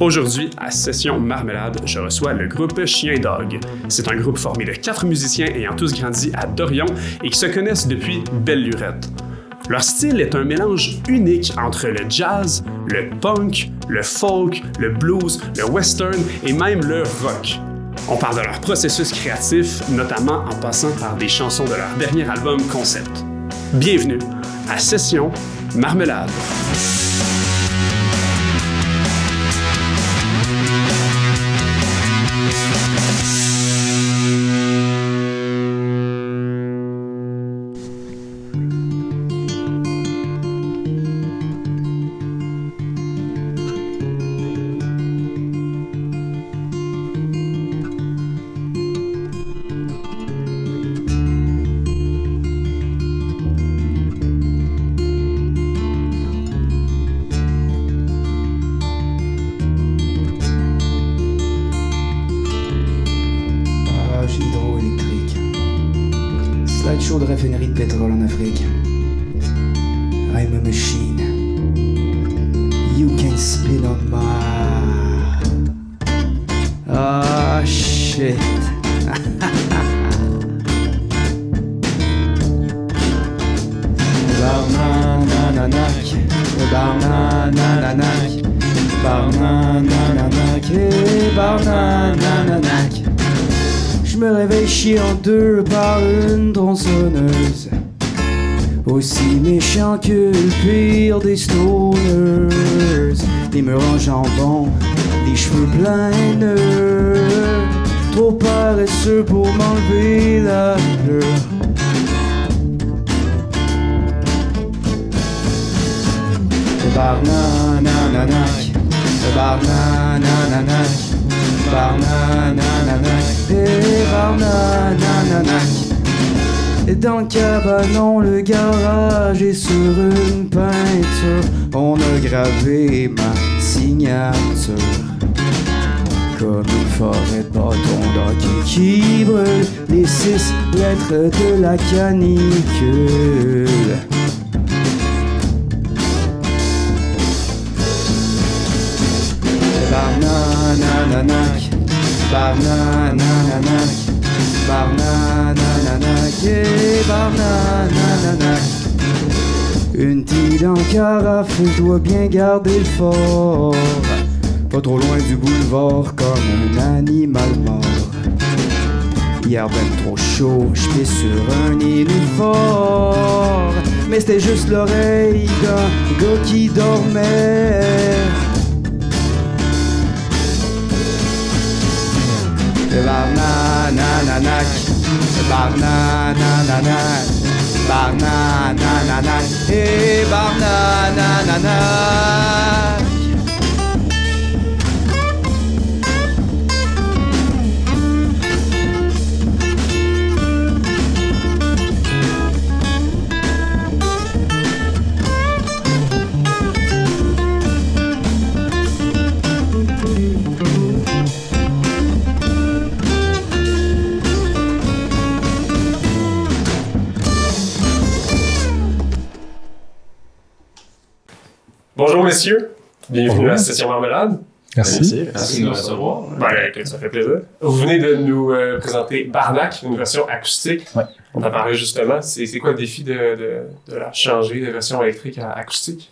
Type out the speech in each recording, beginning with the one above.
Aujourd'hui, à Session Marmelade, je reçois le groupe Chien Dog. C'est un groupe formé de 4 musiciens ayant tous grandi à Dorion et qui se connaissent depuis belle lurette. Leur style est un mélange unique entre le jazz, le punk, le folk, le blues, le western et même le rock. On parle de leur processus créatif, notamment en passant par des chansons de leur dernier album concept. Bienvenue à Session Marmelade. Slideshow de raffinerie de pétrole en Afrique. I'm a machine. You can spin on my... Ah, shit. Barnanananak, barnanananak, barnanananak, barnanananak. Je me réveille chié en deux par une tronçonneuse, aussi méchant que le pire des stoners. Des murs en jambon, des cheveux pleins de nœuds, trop paresseux pour m'enlever la fleur. Barnanananak, barnanananak, barnanananak, barnanananak. Et dans le cabanon, le garage est sur une peinture. On a gravé ma signature comme une forêt de bâtons d'hockey qui brûle les 6 lettres de la canicule. Barnanananak, barnanananak, barnanananak, barnanananak. Une petite en carafe, je dois bien garder le fort, pas trop loin du boulevard comme un animal mort. Hier ben trop chaud, j'étais sur un nénuphar, mais c'était juste l'oreille d'un gars qui dormait. Barnanananak, barnanananak, barnanananak, et barnanananak. Bonjour messieurs, bienvenue à Session Marmelade. Merci. Merci de nous recevoir. Ça fait plaisir. Vous venez de nous présenter Barnac, une version acoustique. Ouais. On en parlait justement. C'est quoi le défi de la changer de version électrique à acoustique?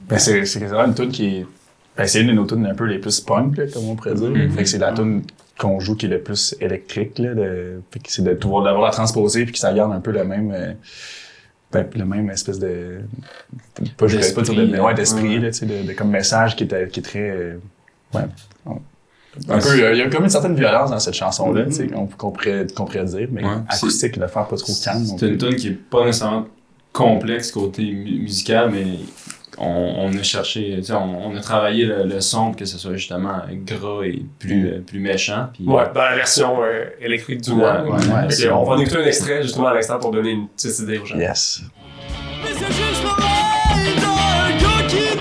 Ben c'est vraiment une tune qui est... Ben c'est une de nos tunes un peu les plus punk, là, comme on pourrait dire. Fait que c'est la tune qu'on joue qui est le plus électrique, là. Fait que c'est d'avoir la transposer puis que ça garde un peu le même... le même espèce de... Pas je sais pas dire d'esprit, là, tu sais, de comme message qui est très... un peu, il y a comme une certaine violence dans cette chanson-là, tu sais, qu'on pourrait dire, mais acoustique, le faire pas trop calme. C'est une tune qui est pas nécessairement complexe côté musical, mais on a cherché, tu sais, on a travaillé le son pour que ce soit justement gras et plus méchant. Puis, dans la version électrique du moins. On va en écouter un extrait justement à l'instant pour donner une petite idée aux gens. Yes. Mais c'est juste l'oreille d'un gars qui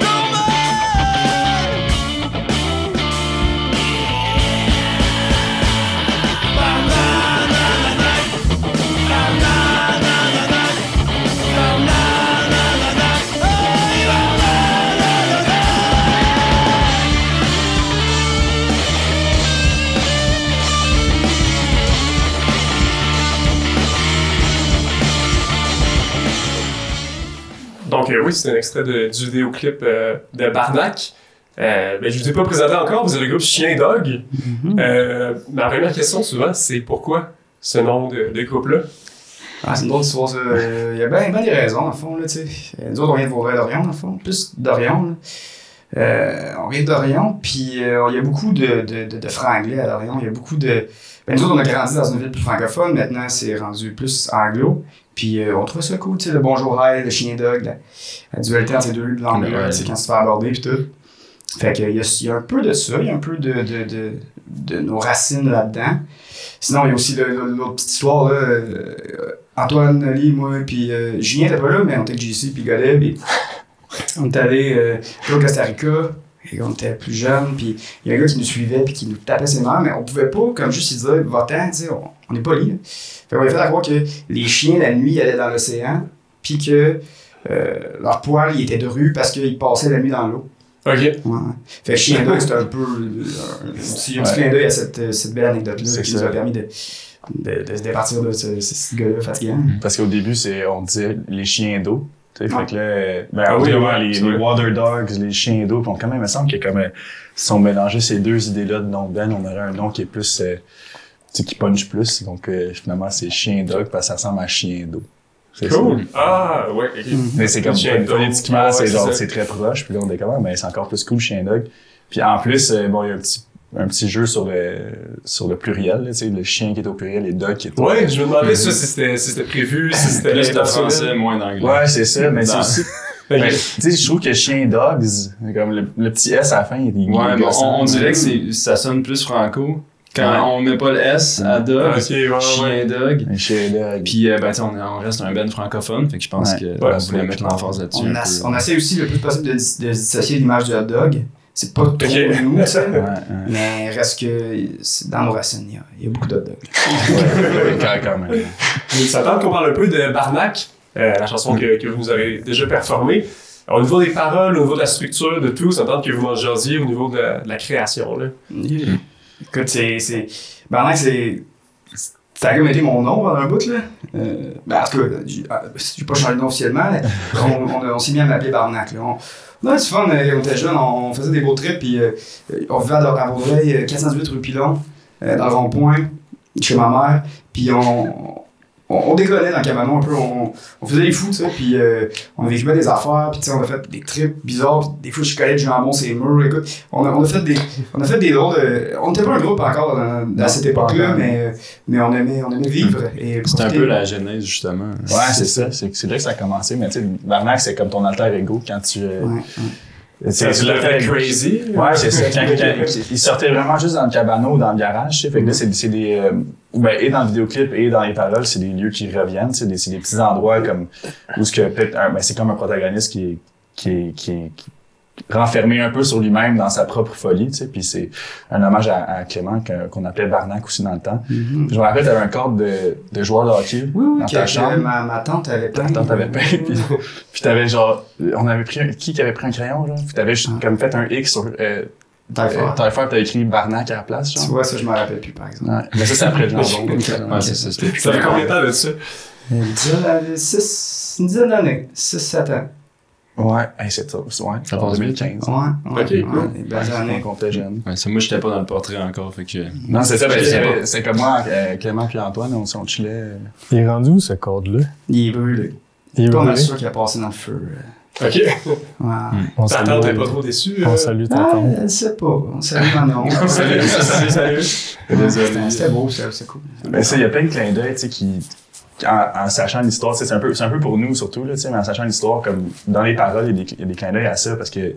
Donc oui, c'est un extrait du vidéoclip de Barnac. Je ne vous ai pas présenté encore, vous avez le groupe Chien Dog. Ma première question souvent, c'est pourquoi ce nom de groupe-là? C'est une drôle d'histoire, ça. Il y a bien des raisons, en fond, là, tu sais. Nous autres, on vient de Vaudreuil-Dorion, en fond. Plus d'Orion, là. On vient d'Orion, puis il y a beaucoup de franglais à Dorion. Il y a beaucoup de... nous autres, on a grandi dans une ville plus francophone. Maintenant, c'est rendu plus anglo. Puis on trouve ça cool, tu sais, le bonjour, hey, le chien dog, la dualité entre ces deux langues, tu sais, quand tu te fais aborder, puis tout. Fait qu'il y a un peu de ça, il y a un peu de nos racines là-dedans. Sinon, il y a aussi l'autre petite histoire, là. Antoine, Ali, moi, puis Julien était pas là, mais on était avec JC puis Godet, puis on était allé au Costa Rica, et on était plus jeunes, puis il y a un gars qui nous suivait puis qui nous tapait ses nerfs, mais on pouvait pas, comme juste lui dire, va-t'en, tu sais, on est poli, là. Fait qu'on a fait à croire que les chiens, la nuit, ils allaient dans l'océan, puis que leur poil, il était de rue parce qu'ils passaient la nuit dans l'eau. OK. Ouais. Fait que chien d'œil, c'était un peu un petit clin d'œil à cette belle anecdote-là qui nous a permis de se départir de ce gars-là fatigant. Parce qu'au début, on disait les chiens d'eau. Fait que là, les water dogs, les chiens d'eau, puis quand même, il me semble que comme si on mélangeait ces deux idées-là de nom de band, on aurait un nom qui est plus, qui punch plus. Donc finalement, c'est chien dog parce que ça ressemble à chien d'eau. Cool! Ah, ouais, ok. Mais c'est comme phonétiquement, c'est très proche, puis là, on est comme, mais c'est encore plus cool, chien dog. Puis en plus, il y a un petit jeu sur le pluriel, tu sais, le chien qui est au pluriel et dog qui est au Ouais, je me demandais ça si c'était prévu, si c'était plus de français, moins d'anglais. Ouais, c'est ça, mais c'est aussi... Tu sais, je trouve que chien dogs, comme le petit S à la fin, il est on dirait que ça sonne plus franco. Quand on met pas le S à dog, chien dog. Chien dog. Puis, on reste un band francophone, fait que je pense qu'on voulait mettre l'emphase là-dessus. On essaie aussi le plus possible de dissocier l'image de hot dog. C'est pas trop nous, ça. Mais reste que dans nos racines, il y a beaucoup d'hot dogs. Quand même. Ça tente qu'on parle un peu de Barnac, la chanson que vous avez déjà performée. Au niveau des paroles, au niveau de la structure, de tout, ça tente que vous en jasiez au niveau de la création, là. Écoute, Barnac, ça a comme été mon nom pendant un bout, là. En tout cas, j'ai pas changé de nom officiellement, mais on s'est mis à m'appeler Barnac, là. On avait du fun, quand on était jeunes, on faisait des beaux trips, puis on vivait à Vaudreuil, 418 rue Pilon, dans le rond-point, chez ma mère, puis on déconnait dans le cabanon un peu, on faisait les fous, tu sais, puis on vécu des affaires, puis tu sais, on a fait des trips bizarres, pis des fois je collais du jambon sur les murs, écoute, on a fait des drôles de... On était pas un groupe encore à cette époque-là, mais on aimait vivre. C'était un peu la genèse, justement. Ouais, c'est ça, c'est là que ça a commencé, mais tu sais, Barnac, c'est comme ton alter ego quand tu... Tu l'as fait crazy? Ouais, c'est ça. Il sortait vraiment juste dans le cabanon ou dans le garage, tu sais. Fait que là, c'est des, et dans le vidéoclip et dans les paroles, c'est des lieux qui reviennent, c'est des petits endroits comme, où ce que peut-être c'est comme un protagoniste qui est renfermé un peu sur lui-même dans sa propre folie, tu sais. Puis c'est un hommage à Clément qu'on appelait Barnac aussi dans le temps. Je me rappelle, t'avais un cadre de joueur de hockey dans ta chambre. Ma tante avait peint. Ta tante avait peint, puis t'avais genre, on avait pris qui avait pris un crayon, genre, puis t'avais comme fait un X sur t'as écrit Barnac à la place, genre. Tu vois, ça, je m'en rappelle plus, par exemple. Ouais. Mais ça, c'est après le jambon. Ouais, c'est ça. Ça fait combien de temps de ça? Une dizaine d'années. 6-7 ans. Ouais, c'est ça. Ouais, ça passe 2015. Ouais. Ok, des belles années. On était jeunes. Ouais, moi, j'étais pas dans le portrait encore, fait que... Non, c'est ça. C'est comme moi, Clément puis Antoine, on chillait. Il est rendu où, ce code-là? Il est brûlé. Il est pas mal brûlé? sûr qu'il a passé dans le feu. Ok. Ouais. Ta tante n'est pas trop déçue? On salue ta Ah, tante. elle sait pas. On salue Manon. Salut. C'était beau, c'est cool. Mais ça, il y a plein de clins d'œil, tu sais, qui... En sachant l'histoire, c'est un peu pour nous surtout, là, tu sais, mais en sachant l'histoire, comme dans les paroles, il y a des clins d'œil à ça, parce que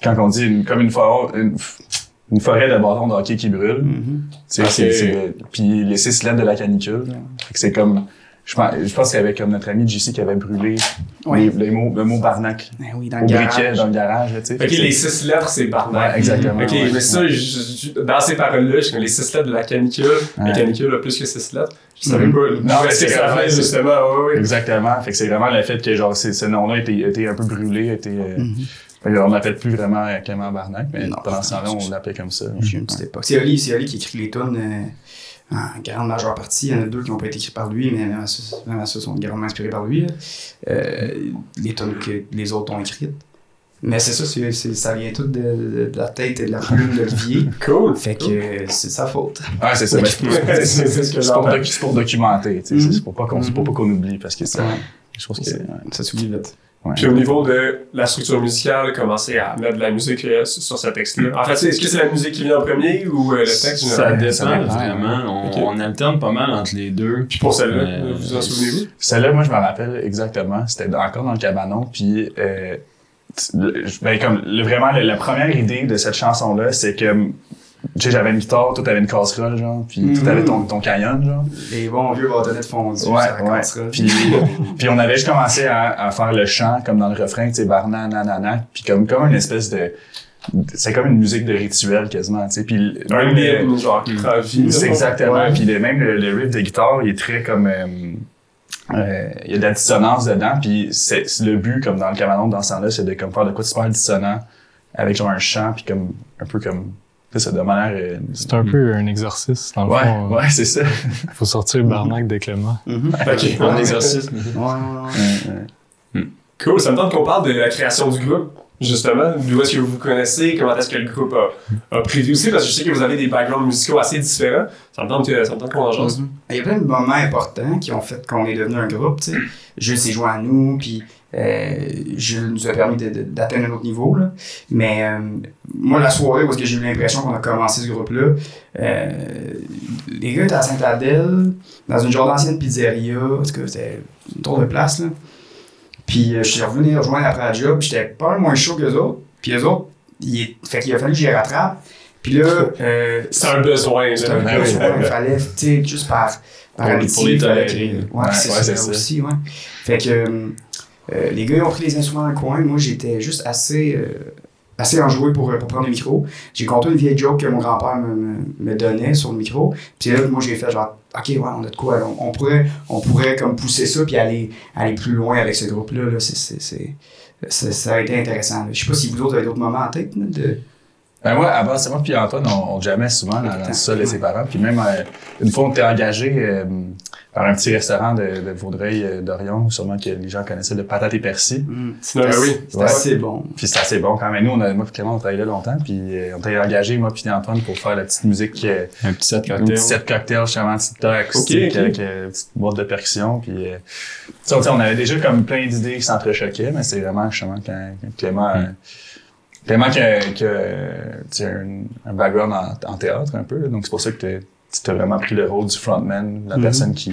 quand on dit une forêt de bâtons de hockey qui brûle, tu sais, puis les 6 lettres de la canicule, fait que c'est comme, je pense qu'il y avait comme notre ami JC qui avait brûlé le mot Barnac Oui, dans au le briquet, garage. dans le garage, tu sais. Ok, les 6 lettres, c'est Barnac. Ouais, exactement. Ok, ouais. mais ça, dans ces paroles-là, je connais les 6 lettres de la canicule. La canicule a plus que 6 lettres. Je savais pas. Non, mais c'est c'est ça fait, justement. Ouais. Exactement. Fait que c'est vraiment le fait que, genre, ce nom-là a été un peu brûlé, on n'appelle plus vraiment Clément Barnac, mais pendant ce temps-là, on l'appelait comme ça. J'ai une petite époque. C'est Oli qui écrit les tunes en grande majeure partie. Il y en a 2 qui n'ont pas été écrits par lui, mais même à ça sont grandement inspirés par lui. Les tunes que les autres ont écrites. Mais c'est ça, ça vient tout de la tête et de la plume d'Olivier. Cool. Fait que c'est sa faute. Ah, c'est ça. C'est pour documenter. C'est pour pas qu'on oublie, parce que ça, je pense que ça s'oublie vite. Ouais. Puis au niveau de la structure musicale, commencer à mettre de la musique sur ce texte-là. En fait, est-ce que c'est la musique qui vient en premier ou le texte? Ça dépend vraiment. On alterne pas mal entre les deux. Puis pour celle-là, vous en souvenez-vous? Celle-là, moi, je me rappelle exactement. C'était encore dans le cabanon. Puis, vraiment, la première idée de cette chanson-là, c'est que tu sais, j'avais une guitare, toi t'avais une casserole, genre, puis toi t'avais ton canyon, genre. Les bons vieux bâtonnets de fondu sur la casserole. Puis on avait juste commencé à faire le chant, comme dans le refrain, tu sais, barna, nanana, puis comme une espèce de... C'est comme une musique de rituel, quasiment, tu sais, puis... Même genre, c'est exactement, puis même le riff de guitare, il est très comme... il y a de la dissonance dedans, puis c'est le but, comme dans le cabanon, dans ce temps-là, c'est de comme faire de quoi de super dissonant, avec genre un chant, puis comme un peu comme... Ça de manière... C'est un peu un exorcisme, dans le fond. Ouais, c'est ça. Il faut sortir Barnac de Clément. OK, un exercice. Cool, ça me tente qu'on parle de la création du groupe, justement. D'où est-ce que vous vous connaissez, comment est-ce que le groupe a prévu aussi, parce que je sais que vous avez des backgrounds musicaux assez différents. Ça me tente qu'on en jase. Il y a plein de moments importants qui ont fait qu'on est devenu un groupe, tu sais. Jules s'est joint à nous, puis Jules nous a permis d'atteindre un autre niveau, là. Mais moi, la soirée où j'ai eu l'impression qu'on a commencé ce groupe-là, les gars étaient à Sainte-Adèle, dans une genre d'ancienne pizzeria, parce que c'était une tour de place, là. Puis je suis revenu les rejoindre après la job, j'étais pas le moins chaud qu'eux autres. Puis eux autres, fait qu'il a fallu que j'y rattrape. Puis là... c'est un besoin. C'est un besoin, il fallait, tu sais, juste par amitié. Pour les tolérer. Ouais, c'est ça aussi, ouais. Fait que les gars, ils ont pris les instruments dans le coin. Moi, j'étais juste assez enjoué pour prendre le micro. J'ai compté une vieille joke que mon grand-père me donnait sur le micro. Puis là, moi, j'ai fait genre, OK, ouais, on a de quoi. On pourrait comme pousser ça puis aller plus loin avec ce groupe-là. Là. Ça a été intéressant. Je sais pas si vous autres avez d'autres moments en tête. Là, Ben moi, avant, c'est moi puis Antoine, on jamais souvent dans le sol de ses parents. Puis même, une fois, on était engagé par un petit restaurant de Vaudreuil, d'Orion, sûrement que les gens connaissaient, le Patate et Persil. C'était assez bon. Puis c'était assez bon quand même. Nous, moi et Clément, on travaillait là longtemps, puis on était engagés, moi puis Antoine, pour faire la petite musique. Un petit set cocktail. Un petit set cocktail, justement, un petit guitare acoustique avec une petite boîte de percussion. Puis, on avait déjà comme plein d'idées qui s'entrechoquaient, mais c'est vraiment, justement, quand Clément... Clément qui a un background en théâtre un peu, donc c'est pour ça que tu as vraiment pris le rôle du frontman, la personne qui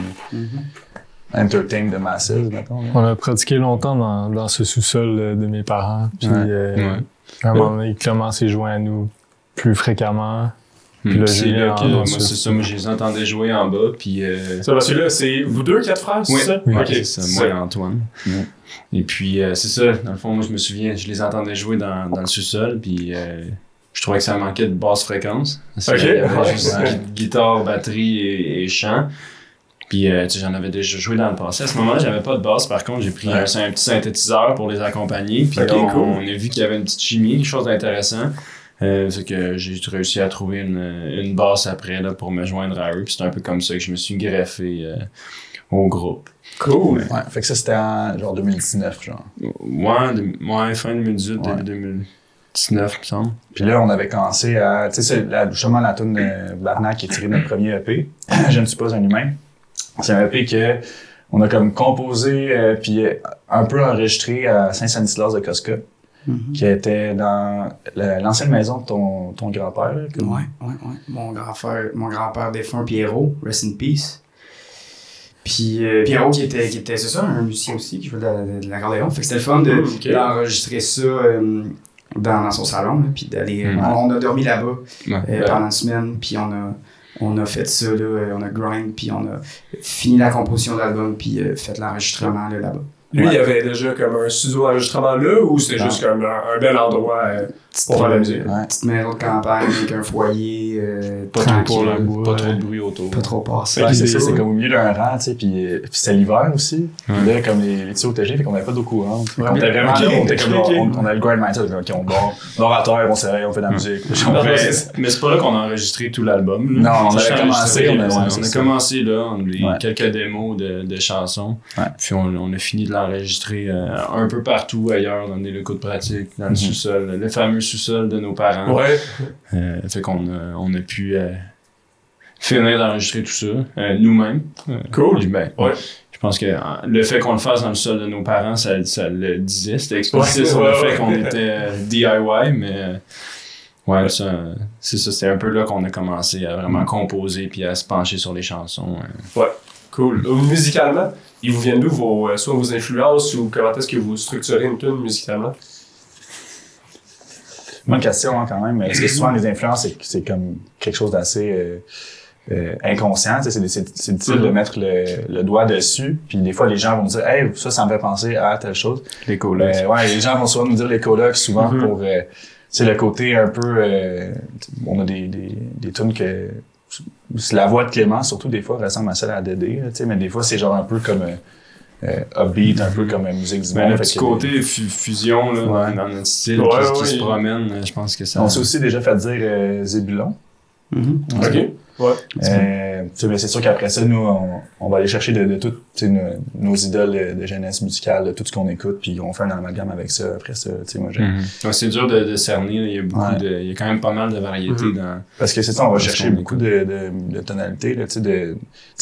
entertain the masses, mettons. On a pratiqué longtemps dans ce sous-sol de mes parents, puis à un moment donné, Clément s'est joint à nous plus fréquemment. Puis là, moi, c'est ça, moi, je les entendais jouer en bas, puis... Ça, celui-là, c'est vous deux, 4 frères, c'est ça? Oui, okay, c'est ça, moi et Antoine. Et puis, c'est ça, dans le fond, moi, je me souviens, je les entendais jouer dans le sous-sol, puis je trouvais que ça manquait de basse fréquence. Il y avait juste guitare, batterie et chant. Puis, j'en avais déjà joué dans le passé. À ce moment-là, j'avais pas de basse. Par contre, j'ai pris un petit synthétiseur pour les accompagner. Puis on a vu qu'il y avait une petite chimie, quelque chose d'intéressant. C'est que j'ai réussi à trouver une basse après là, pour me joindre à eux. Puis c'est un peu comme ça que je me suis greffé au groupe. Cool! Ouais, fait que ça, c'était en genre 2019, genre. Ouais, fin 2018, début 2019, il me semble. Puis là, on avait commencé à... Tu sais, justement, la tune Barnac qui est tirée de notre premier EP, Je ne suis pas un humain. C'est un EP que on a comme composé puis un peu enregistré à Saint-Sanislas de Cosca. Qui était dans l'ancienne maison de ton grand-père. Ouais. Mon grand-père défunt, Pierrot, rest in peace. Puis Pierrot qui était c'est ça, un musicien aussi, qui jouait de l'accordéon. Fait que c'était le fun d'enregistrer ça dans son salon, là, puis d'aller... On a dormi là-bas pendant une semaine, puis on a fait ça, là, on a grind, puis on a fini la composition de l'album, puis fait l'enregistrement là-bas. Lui, il y avait déjà comme un studio d'enregistrement là, ou c'était juste comme un bel endroit pour faire la musique? Petite maison de campagne avec un foyer Pas trop de bruit autour. pas trop passé. Ouais, c'est ça, c'est comme au milieu d'un rang, tu sais, puis c'était l'hiver aussi. Puis là, comme les tuyaux OTG, fait qu'on avait pas d'eau courante. Fait qu'on était vraiment là, on avait le grind mindset, OK, on dort à terre, on s'éveille, on fait de la musique. Mais c'est pas là qu'on a enregistré tout l'album. Non, on avait commencé. On a commencé là, on a eu quelques démos de chansons. Puis on a fini de l'enregistrer un peu partout ailleurs, dans des locaux de pratique, dans le sous-sol, le fameux sous-sol de nos parents. Fait qu'on a pu finir d'enregistrer tout ça nous-mêmes. Cool. Je pense que le fait qu'on le fasse dans le sol de nos parents, ça le disait. C'était explicite sur le fait qu'on était DIY, mais c'est ça. C'était un peu là qu'on a commencé à vraiment composer puis à se pencher sur les chansons. Ouais, cool. Musicalement, ils vous viennent d'où soit vos influences ou comment est-ce que vous structurez une tune musicalement? Bonne question, hein, quand même. Est-ce que souvent les influences, c'est comme quelque chose d'assez inconscient? C'est difficile de mettre le doigt dessus. Puis des fois, les gens vont me dire « Hey, ça me fait penser à telle chose. » Les colocs. Les gens vont souvent nous dire les colocs, souvent pour... c'est le côté un peu... on a des tunes que... La voix de Clément, surtout, des fois, ressemble à celle à Dédé. Mais des fois, c'est genre un peu comme... upbeat, un peu comme musique du monde. Le petit côté fusion là, dans notre style qui se promène, je pense que ça... On s'est aussi déjà fait dire Zébulon. OK. Mais c'est sûr qu'après ça, nous, on va aller chercher de toutes nos idoles de jeunesse musicale, de tout ce qu'on écoute, puis on fait un amalgame avec ça. Après ça, moi, c'est dur de cerner. Il y a beaucoup il y a quand même pas mal de variétés dans... Parce que c'est ça, on va chercher beaucoup de tonalités. Là,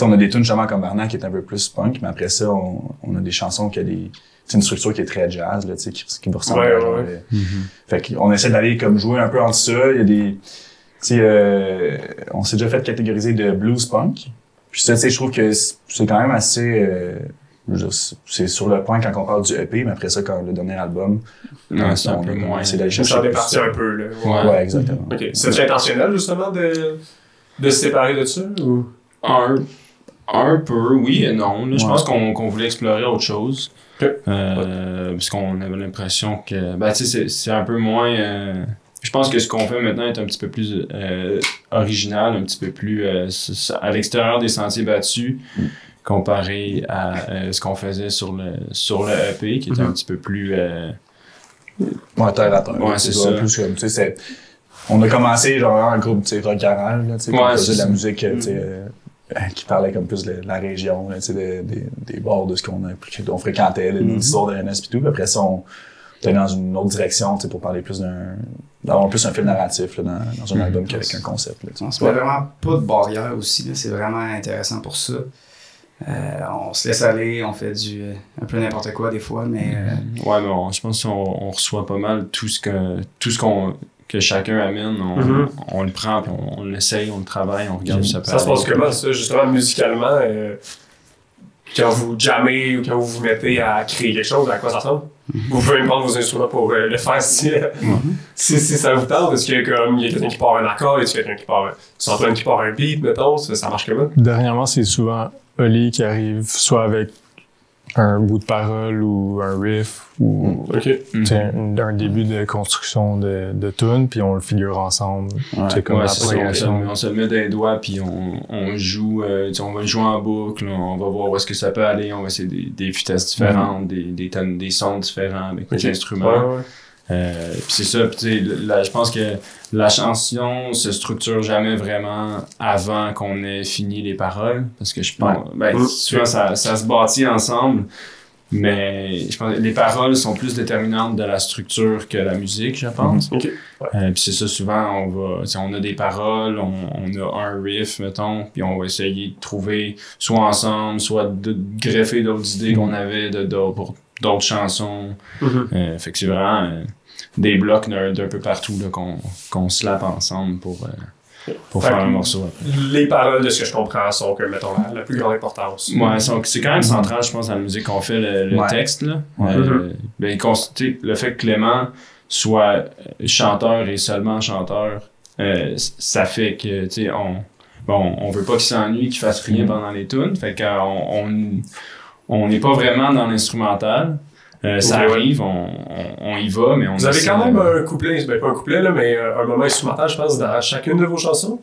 on a des tunes justement comme Barnac qui est un peu plus punk, mais après ça, on a des chansons qui a une structure qui est très jazz, là, qui va ressembler à Fait qu'on essaie d'aller comme jouer un peu entre ça. Il y a des... on s'est déjà fait catégoriser de blues punk. Puis ça, je trouve que c'est quand même assez... c'est sur le point quand on parle du EP, mais après ça, quand le dernier album... c'est un peu moins. C'est d'aller chercher... Ça départit un peu, là. Ouais, exactement. OK. C'est intentionnel, justement, de se séparer de ça? Ou? Un peu, oui et non. Là, je pense qu'on voulait explorer autre chose. Parce qu'on avait l'impression que... c'est un peu moins... je pense que ce qu'on fait maintenant est un petit peu plus original, un petit peu plus à l'extérieur des sentiers battus, comparé à ce qu'on faisait sur le EP, qui était un petit peu plus... terre à terre. Ouais, c'est ça. Plus comme, on a commencé genre un groupe rock garage, là, on faisait de la musique qui parlait comme plus de la région, là, des bords de ce qu'on fréquentait, des histoires de RNS et tout. Puis après ça, on était dans une autre direction pour parler plus d'avoir plus un fil narratif là, dans un album qu'avec un concept. Là, on se met vraiment pas de barrière aussi, là, c'est vraiment intéressant pour ça. On se laisse aller, on fait un peu n'importe quoi des fois, mais... je pense qu'on reçoit pas mal tout ce que chacun amène, on le prend, puis on l'essaye, on le travaille, on regarde ça. Ça se passe comment, ça, justement, musicalement? Quand vous jammez ou quand vous vous mettez à créer quelque chose, à quoi ça ressemble? Vous pouvez me prendre vos instruments pour le faire si ça vous tente. Est-ce qu'il y a quelqu'un qui part un accord? Est-ce qu'il y a quelqu'un qui part un beat, mettons? Ça marche comment? Dernièrement, c'est souvent Oli qui arrive soit avec un bout de parole ou un riff ou un début de construction de tune, puis on le figure ensemble. C'est comme la progression. On se met des doigts, puis on joue, on va jouer en boucle, on va voir où est-ce que ça peut aller, on va essayer des vitesses différentes, des sons différents avec les instruments. Puis c'est ça, je pense que la chanson se structure jamais vraiment avant qu'on ait fini les paroles, parce que je pense, souvent ça se bâtit ensemble, mais je pense que les paroles sont plus déterminantes de la structure que la musique, je pense. Puis c'est ça, souvent on a des paroles, on a un riff, mettons, puis on va essayer de trouver soit ensemble, soit de greffer d'autres idées qu'on avait pour d'autres chansons. Fait que c'est vraiment des blocs d'un peu partout là, qu'on slappe ensemble pour faire un morceau après. Les paroles, de ce que je comprends, sont que, mettons, la plus grande importance. C'est quand même central, je pense, dans la musique qu'on fait, le texte. Là. Le fait que Clément soit chanteur et seulement chanteur, ça fait que, on veut pas qu'il s'ennuie, qu'il fasse rien pendant les tunes. Fait qu'on on n'est pas vraiment dans l'instrumental. Ça arrive, on y va, mais on Vous avez quand même un couplet, ben pas un couplet, là, mais un moment instrumental, je pense, dans chacune de vos chansons?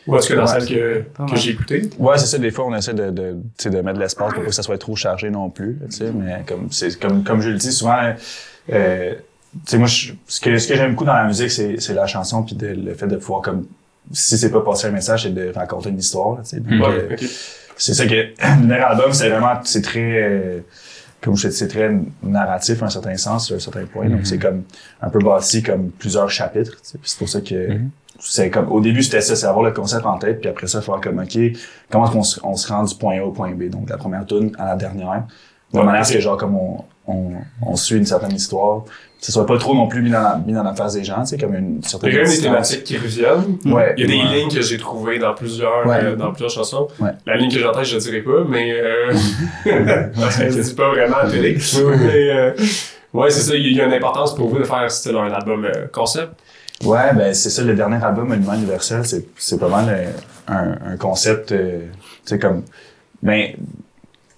Ou est-ce que dans celle que j'ai écoutée? Ouais, c'est ça. Des fois, on essaie de mettre de l'espace pour pas que ça soit trop chargé non plus. Mais comme je le dis souvent, moi, ce que j'aime beaucoup dans la musique, c'est la chanson puis le fait de pouvoir comme si c'est pas passer un message, c'est de raconter une histoire. Donc, c'est ça que le dernier album, c'est très comme je te dis, c'est très narratif à un certain sens, à un certain point. Donc c'est comme un peu bâti comme plusieurs chapitres. Puis c'est pour ça que c'est comme au début c'était ça, c'est avoir le concept en tête, puis après ça faire comme ok, comment est-ce qu'on se rend du point A au point B. Donc la première tune à la dernière, de manière à ce que genre comme on suit une certaine histoire. Que ce soit pas trop non plus mis dans la face des gens, c'est comme une certaine. Il y a quand même des thématiques qui reviennent. Ouais. Il y a des lignes que j'ai trouvées dans plusieurs chansons. Ouais. La ligne que j'entends, je ne dirai pas, mais parce que je dis pas vraiment à la télé. Mais ouais, c'est ça, il y a une importance pour vous de faire style un album concept. Ouais, ben c'est ça, le dernier album Monument Universel, c'est pas mal un concept, tu sais comme ben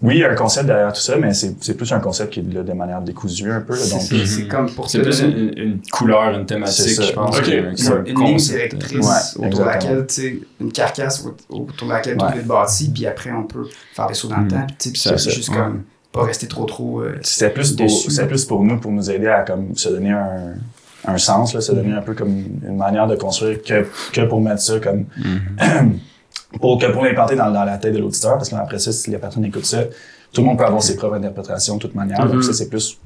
oui, il y a un concept derrière tout ça, mais c'est plus un concept qui est là de manière décousue un peu. Là, donc c'est comme pour c'est plus une couleur, une thématique, je pense. Une ligne directrice autour de laquelle, tu sais, une carcasse autour de laquelle tout est bâti, puis après on peut faire des sauts dans le temps, puis c'est juste comme pas rester trop. C'était plus pour nous aider à comme se donner un sens, là, se donner un peu comme une manière de construire que pour mettre ça comme pour l'implanter dans la tête de l'auditeur, parce qu'après ça, si la personne écoute ça, tout le monde peut avoir ses propres interprétations de toute manière. Donc ça, c'est plus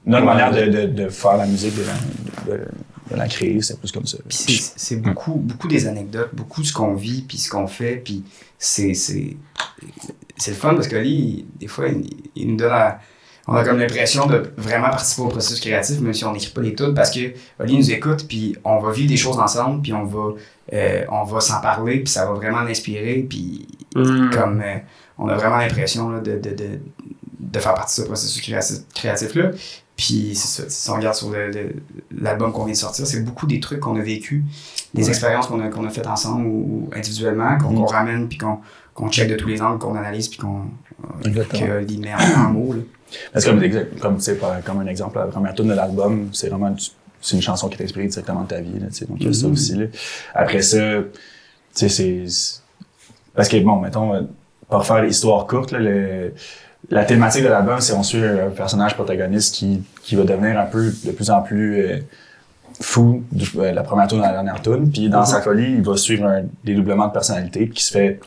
notre manière de faire la musique, de la créer, c'est plus comme ça. Puis c'est beaucoup des anecdotes, beaucoup de ce qu'on vit, puis ce qu'on fait, puis c'est le fun parce que Oli, des fois, il nous donne on a comme l'impression de vraiment participer au processus créatif, même si on n'écrit pas les tunes, parce que Oli nous écoute, puis on va vivre des choses ensemble, puis on va s'en parler, puis ça va vraiment l'inspirer, puis comme on a vraiment l'impression là, de faire partie de ce processus créatif-là. Puis c'est ça, si on regarde sur l'album qu'on vient de sortir, c'est beaucoup des trucs qu'on a vécu, des expériences qu'on a faites ensemble ou individuellement, qu'on ramène, puis qu'on check de tous les angles, qu'on analyse, puis que Oli met en mots. Là. Parce que comme un exemple, la première tune de l'album, c'est vraiment c'est une chanson qui est inspirée directement de ta vie, là, donc il y a ça aussi, là. Après ça, tu sais, c'est parce que bon, mettons, pour faire l'histoire courte, là, la thématique de l'album, c'est on suit un personnage protagoniste qui va devenir un peu de plus en plus fou la première tune à la dernière tune, puis dans sa folie, il va suivre un dédoublement de personnalité qui se fait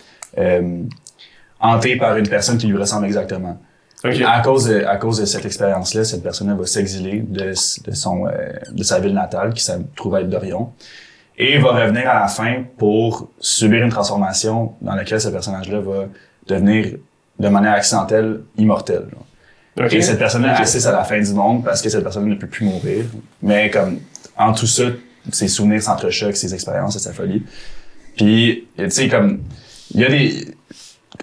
hanter par une personne qui lui ressemble exactement. Okay. À cause de cette expérience-là, cette personne-là va s'exiler de sa ville natale, qui se trouve être Dorion, et va revenir à la fin pour subir une transformation dans laquelle ce personnage-là va devenir, de manière accidentelle, immortel. Okay. Et cette personne-là assiste à la fin du monde parce que cette personne ne peut plus mourir. Mais comme, en tout ça, ses souvenirs s'entrechoquent, ses expériences et sa folie. Puis, tu sais, comme, il y a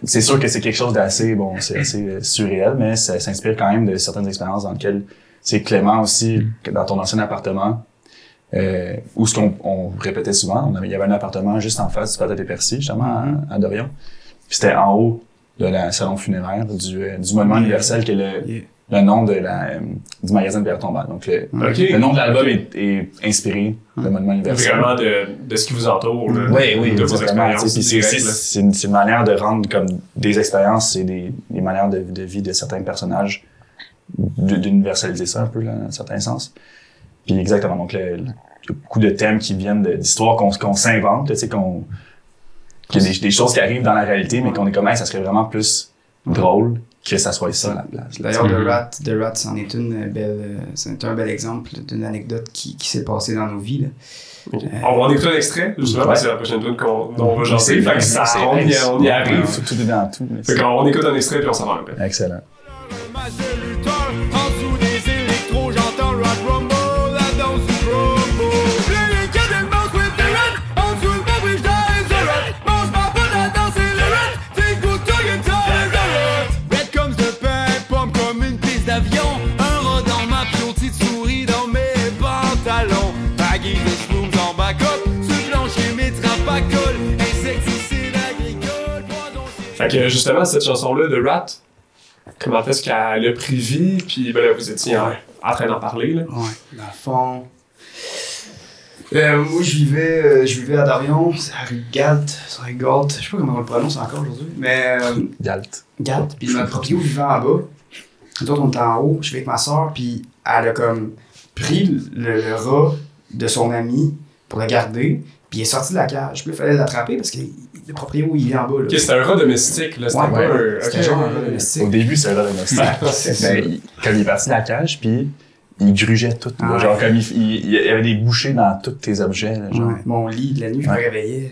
c'est sûr que c'est quelque chose d'assez, c'est assez surréel, mais ça s'inspire quand même de certaines expériences dans lesquelles, c'est Clément aussi, dans ton ancien appartement, où ce qu'on répétait souvent, il y avait un appartement juste en face du Patate et Percy, justement, à Dorion. Puis c'était en haut de la salon funéraire du Monument Universel, qui est le nom du magasin de Pierre Tombal. Donc, le nom de l'album est inspiré de Monument Universel. Vraiment de ce qui vous entoure. Oui, de vos expériences. C'est une manière de rendre comme des expériences et des manières de vie de certains personnages, d'universaliser ça un peu, là, dans un certain sens. Puis exactement, donc il y a beaucoup de thèmes qui viennent d'histoires qu'on s'invente, tu sais, qu'il y a des choses qui arrivent dans la réalité, mais qu'on est comme, ça serait vraiment plus drôle que ça soit ça à la place. D'ailleurs, The Rat, c'en est c'est un bel exemple d'une anecdote qui s'est passée dans nos vies, là. On va en écouter un extrait, justement, parce que c'est la prochaine tune dont on va jaser. Fait que on y arrive. Tout est dans tout. Fait qu'on écoute un extrait puis on s'en va un peu. Excellent. En dessous des électros, j'entends le rock rumble, la danse du promo. Les cadets dansent with the rat, en dessous de ma bridge dies the rat. Mange ma pote à danser le rat, t'es good to guitar the rat. Red comes the pain, pomme comme une piste d'avion. Un rat dans ma piotie de souris dans mes pantalons. Baggy de shrooms en backup, sur plancher mes trappes à colle. Insecticide agricole, poison. Fait que justement, cette chanson-là de Rat, comment est-ce qu'elle a pris vie, puis ben là, vous étiez en train d'en parler, là. Ouais, dans le fond. Moi, je vivais à Dorion, c'est à rue Galt, sur rue Galt, je sais pas comment on le prononce encore aujourd'hui, mais Galt. Galt, puis notre proprio vivait en bas. Nous autres, on était en haut, je suis avec ma soeur, puis elle a comme pris le rat de son ami pour le garder, puis il est sorti de la cage. Puis il fallait l'attraper parce que le proprio, il vit en bas. Là. Ok, c'était un rat domestique, là. C'était pas un. C'était genre un rat domestique. Au début, c'est un rat domestique. Comme il est parti de la cage, puis il grugeait tout. Là, genre, comme il y avait des bouchées dans tous tes objets. Là, genre. Ouais. Mon lit, la nuit, je me réveillais.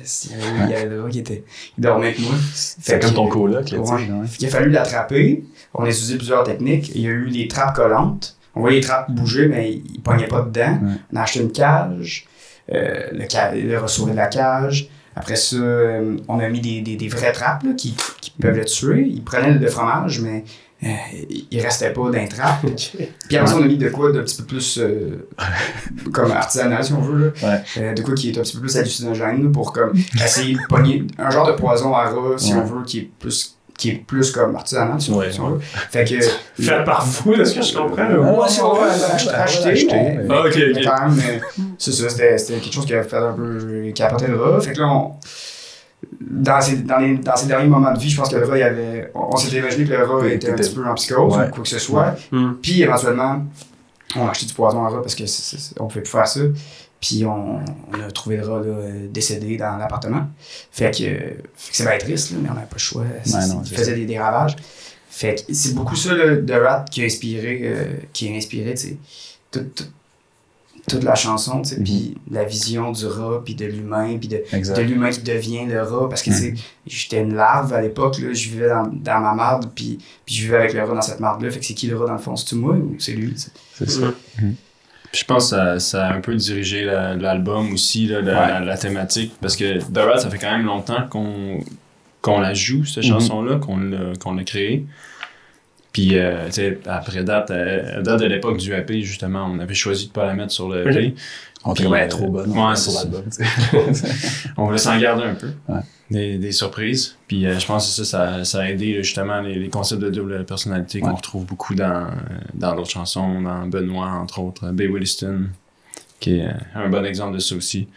Il y avait le rat qui était. Il dormait avec moi. C'est comme ton coloc, là, tu sais. Il a fallu l'attraper. On a utilisé plusieurs techniques. Il y a eu les trappes collantes. On voyait les trappes bouger, mais ils ne pognaient pas dedans. Ouais. On a acheté une cage. Le rat sauvé de la cage. Après ça, on a mis des vraies trappes là, qui peuvent le tuer. Il prenait le fromage, mais il restait pas dans les trappes. Puis après ça, on a mis de quoi d'un petit peu plus comme artisanal, si on veut. Là. Ouais. De quoi qui est un petit peu plus hallucinogène là, pour comme essayer de pogner un genre de poison à rat, si on veut, qui est plus comme artisanal, si on veut. Fait que... Fait par vous, est-ce que je comprends? Ouais, si on veut acheter. Ok. Quand même, c'est ça, c'était quelque chose qui a fait un peu... qui a apporté le rat. Fait que là, dans ses derniers moments de vie, je pense que le rat, on s'était imaginé que le rat était un petit peu en psychose ou quoi que ce soit. Puis éventuellement, on a acheté du poison à rat parce que on pouvait plus faire ça. Puis on a trouvé le rat là, décédé dans l'appartement. Fait que c'est bien triste, là, mais on n'avait pas le choix. Il faisait des ravages. Fait que c'est beaucoup ça là, de Rat qui a inspiré, tu sais, toute la chanson, tu sais, puis la vision du rat, puis de l'humain, puis de l'humain qui devient le rat. Parce que, tu sais, j'étais une larve à l'époque, là, je vivais dans ma marde, puis je vivais avec le rat dans cette marde-là. Fait que c'est qui le rat dans le fond? C'est-tu moi ou c'est lui? C'est ça. Je pense que ça a un peu dirigé l'album aussi, là, la thématique, parce que The Rat, ça fait quand même longtemps qu'on la joue, cette chanson-là, qu'on l'a créée. Puis, tu sais, après date de l'époque du EP, justement, on avait choisi de pas la mettre sur le EP. On trouvait qu'elle trop bonne sur l'album. On voulait s'en garder un peu. Ouais. Des surprises. Puis je pense que ça a aidé là, justement les concepts de double personnalité qu'on retrouve beaucoup dans d'autres chansons, dans Benoît, entre autres, Bay Williston, qui est un bon exemple de ça aussi.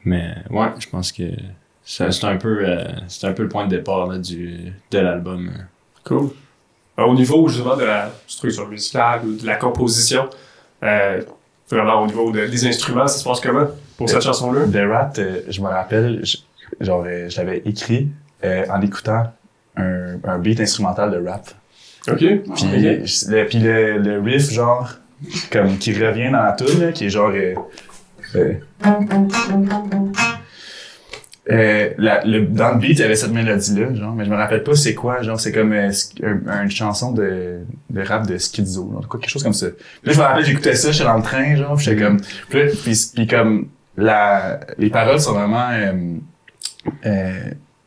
Mais ouais, je pense que c'est un peu le point de départ là, de l'album. Cool. Au niveau justement de la structure musicale ou de la composition, vraiment au niveau des instruments, ça se passe comment pour cette chanson-là? The Rat, je me rappelle, je l'avais écrit en écoutant un beat instrumental de rap. OK. Puis le riff, genre, comme qui revient dans la tune, là, qui est genre... dans le beat, il y avait cette mélodie-là, genre, mais je me rappelle pas c'est quoi, genre, c'est comme une chanson de rap de Schizo, genre, quelque chose comme ça. Puis là, je me rappelle, j'écoutais ça, j'étais dans le train, genre, puis j'étais comme... Puis comme, les paroles sont vraiment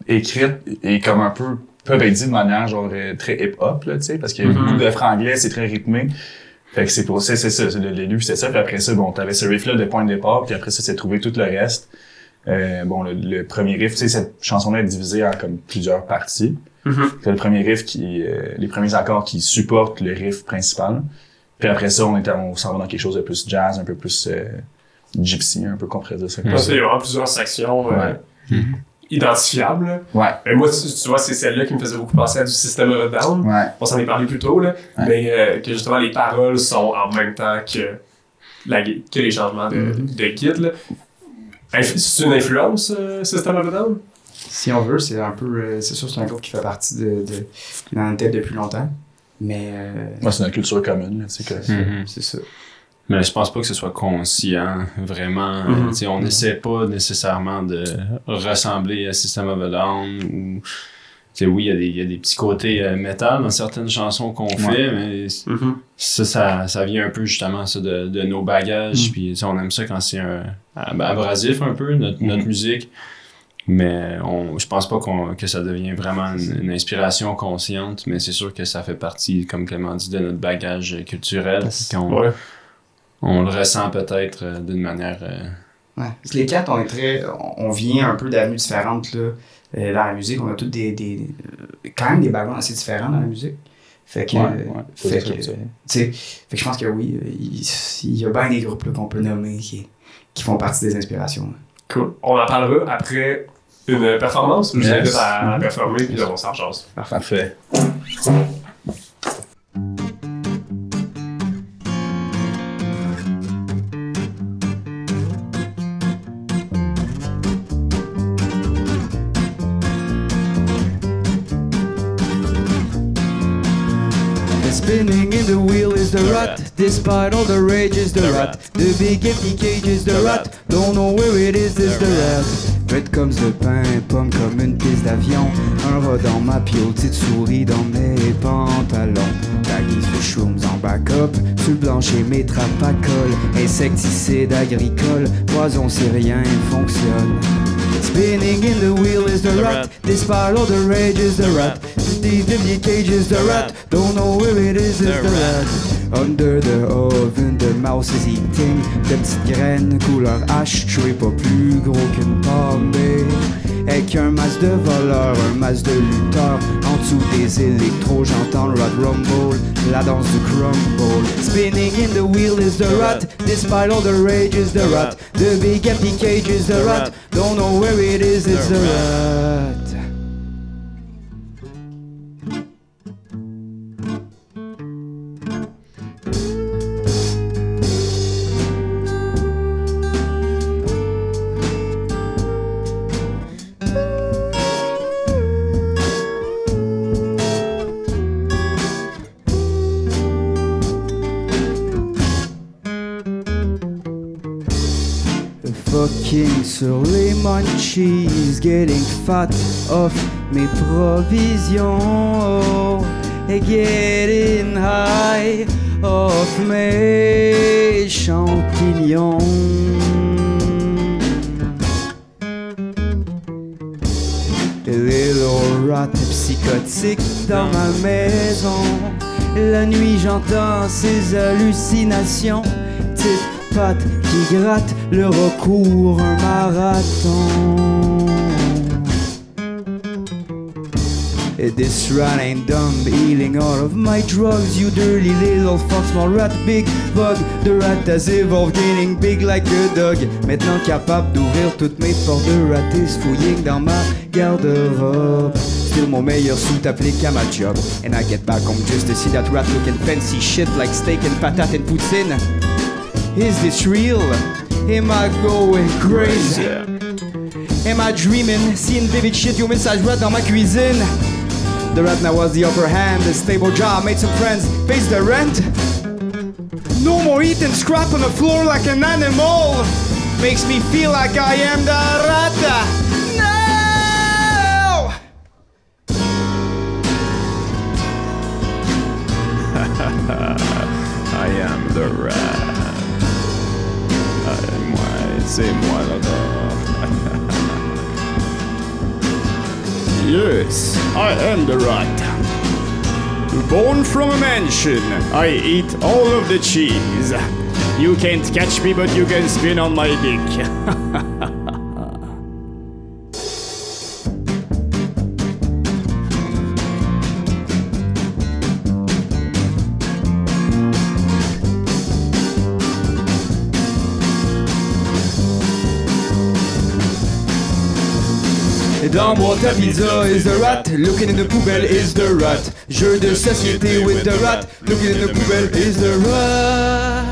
écrites et comme un peu, peuvent être dites de manière, genre, très hip-hop, là, tu sais, parce qu'il y a beaucoup de franglais, c'est très rythmé. Fait que c'est ça, l'élu, c'était ça, puis après ça, bon, t'avais ce riff-là de point de départ, puis après ça, c'est trouvé tout le reste. Bon, le premier riff, tu sais, cette chanson-là est divisée en comme plusieurs parties. C'est le premier riff les premiers accords qui supportent le riff principal. Puis après ça, on s'en va dans quelque chose de plus jazz, un peu plus gypsy, un peu qu'on pourrait dire ça. Il y a vraiment plusieurs sections identifiables. Ouais. Moi, tu vois, c'est celle-là qui me faisait beaucoup penser à du System of a Down. Ouais. On s'en est parlé plus tôt, là. Ouais. Mais que justement, les paroles sont en même temps que les changements de guide, là. C'est une influence, System of a Down? Si on veut, c'est un peu... c'est sûr, c'est un groupe qui fait partie dans la tête depuis longtemps, mais... c'est une culture commune, tu sais, que c'est ça. Mais je pense pas que ce soit conscient, vraiment. On n'essaie pas nécessairement de ressembler à System of a Down, ou... oui, il y a des petits côtés métal dans certaines chansons qu'on fait, mais ça vient un peu justement ça de nos bagages. Puis on aime ça quand c'est abrasif un peu, notre musique. Mais je pense pas que ça devient vraiment une inspiration consciente, mais c'est sûr que ça fait partie, comme Clément dit, de notre bagage culturel. On le ressent peut-être d'une manière... Ouais. Parce que les quatre, on vient un peu d'avenues différentes là. Dans la musique, on a tous quand même des backgrounds assez différents dans la musique. Fait que, fait que je pense que oui, il y a bien des groupes là, qu'on peut nommer qui font partie des inspirations. Là. Cool. On en parlera après une performance. Je vous invite à performer, puis là, on s'en jase. Parfait. Spinning in the wheel is the rut, despite all the rage is the rut. The big empty cage is the rut, don't know where it is the rat. Red comme le pain, pomme comme une piste d'avion. Un rat dans ma piole, petite souris dans mes pantalons. Taguise de shrooms en backup, sur le plancher mes trappes à colle. Insecticide agricole, poison si rien fonctionne. Spinning in the wheel is the rut, despite all the rage is the rut. The empty cage is the rat, don't know where it is the rat. Under the oven, the mouse is eating. De petites graines, couleur ashtray, pas plus gros qu'une pomme. Avec un masque de voleurs, un masque de lutteurs. En dessous des électros, j'entends le rat rumble, la danse du crumble. Spinning in the wheel is the rat, despite all the rage is the rat. The big empty cage is the rat, don't know where it is, it's the rat. Fucking sur les munchies, getting fat off mes provisions, et getting high off mes champignons. The little rat psychotique dans ma maison. La nuit j'entends ses hallucinations. Petite patte qui gratte, le recours, un marathon. This rat ain't dumb, eating all of my drugs. You dirty little fuck, small rat, big bug. The rat has evolved, getting big like a dog. Maintenant capable d'ouvrir toutes mes portes de ratés, fouilling dans ma garde-robe. Still mon meilleur suit applique à ma job. And I get back home just to see that rat looking fancy shit like steak and patate and poutine. Is this real? Am I going crazy? Am I dreaming? Seeing vivid shit, you message rat dans ma cuisine. The rat now has the upper hand, a stable job, made some friends, pays the rent. No more eating scrap on the floor like an animal. Makes me feel like I am the rat. No! I am the rat. C'est moi là-bas. Yes, I am the rat. Born from a mansion, I eat all of the cheese. You can't catch me, but you can spin on my dick. Dans boîte à pizza is the rat, looking in the poubelle is the rat. Jeu de société with the rat, looking in the poubelle is the rat.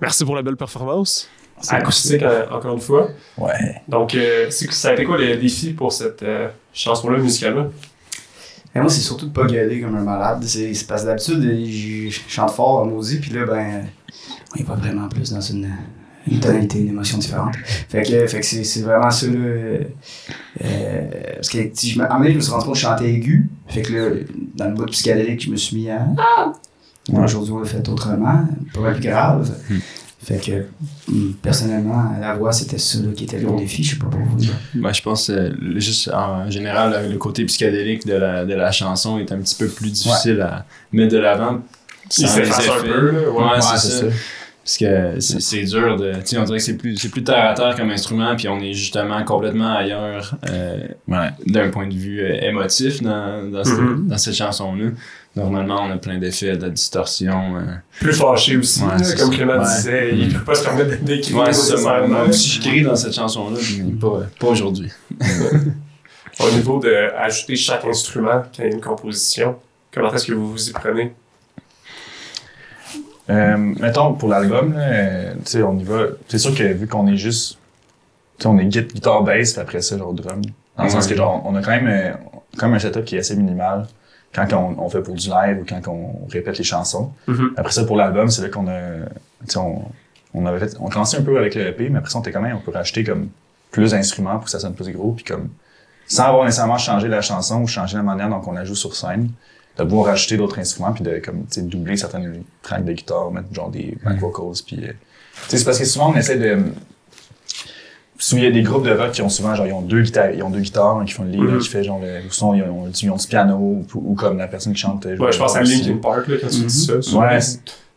Merci pour la belle performance. Acoustique, encore une fois. Ouais. Donc, ça a été quoi les défis pour cette chanson-là musicalement? Et moi, c'est surtout de pas gueuler comme un malade. C'est parce que d'habitude, je chante fort en maudit, puis là, on y va vraiment plus dans une tonalité, une émotion différente. Fait que c'est vraiment ça, là. Parce que, à un moment donné, je me suis rendu compte que je chantais aigu. Fait que là, dans le bout de psychédélique, je me suis mis à. Aujourd'hui, on l'a fait autrement, pas plus grave. Fait que, personnellement, la voix, c'était ça là, qui était le gros défi, je sais pas pour vous. Ben, je pense juste en général, le côté psychédélique de la chanson est un petit peu plus difficile à mettre de l'avant. Il s'efface un peu, là. Ouais, c'est ça. Parce que c'est dur de... Tu sais, on dirait que c'est plus terre à terre comme instrument, puis on est justement complètement ailleurs d'un point de vue émotif dans cette chanson-là. Normalement, on a plein d'effets, de la distorsion. Plus fâché aussi, là, comme Clément disait, il peut pas se permettre d'écrire. Ouais, c'est ça. Moi aussi, je crie dans cette chanson-là, mais pas aujourd'hui. Au niveau d'ajouter chaque instrument quand il y a une composition, comment est-ce que vous vous y prenez? Mettons, pour l'album, tu sais, on y va. C'est sûr que vu qu'on est juste. Tu sais, on est guitare bass, puis après ça, genre drum. Dans le sens que, genre, on a quand même un setup qui est assez minimal quand on fait pour du live ou quand on répète les chansons. Après ça, pour l'album, c'est là qu'on a. Tu sais, on commençait un peu avec le EP, mais après ça, on était quand même, on peut rajouter comme plus d'instruments pour que ça sonne plus gros, puis comme. Sans avoir nécessairement changé la chanson ou changer la manière dont on la joue sur scène. De pouvoir rajouter d'autres instruments puis de comme tu sais doubler certaines tracks de guitare, mettre genre des back vocals puis tu sais c'est parce que souvent on essaie de il y a des groupes de rock qui ont souvent genre ils ont deux guitares qui font le lead qui fait genre le son ils ont du piano ou comme la personne qui chante je pense à Linkin Park là quand tu dis ça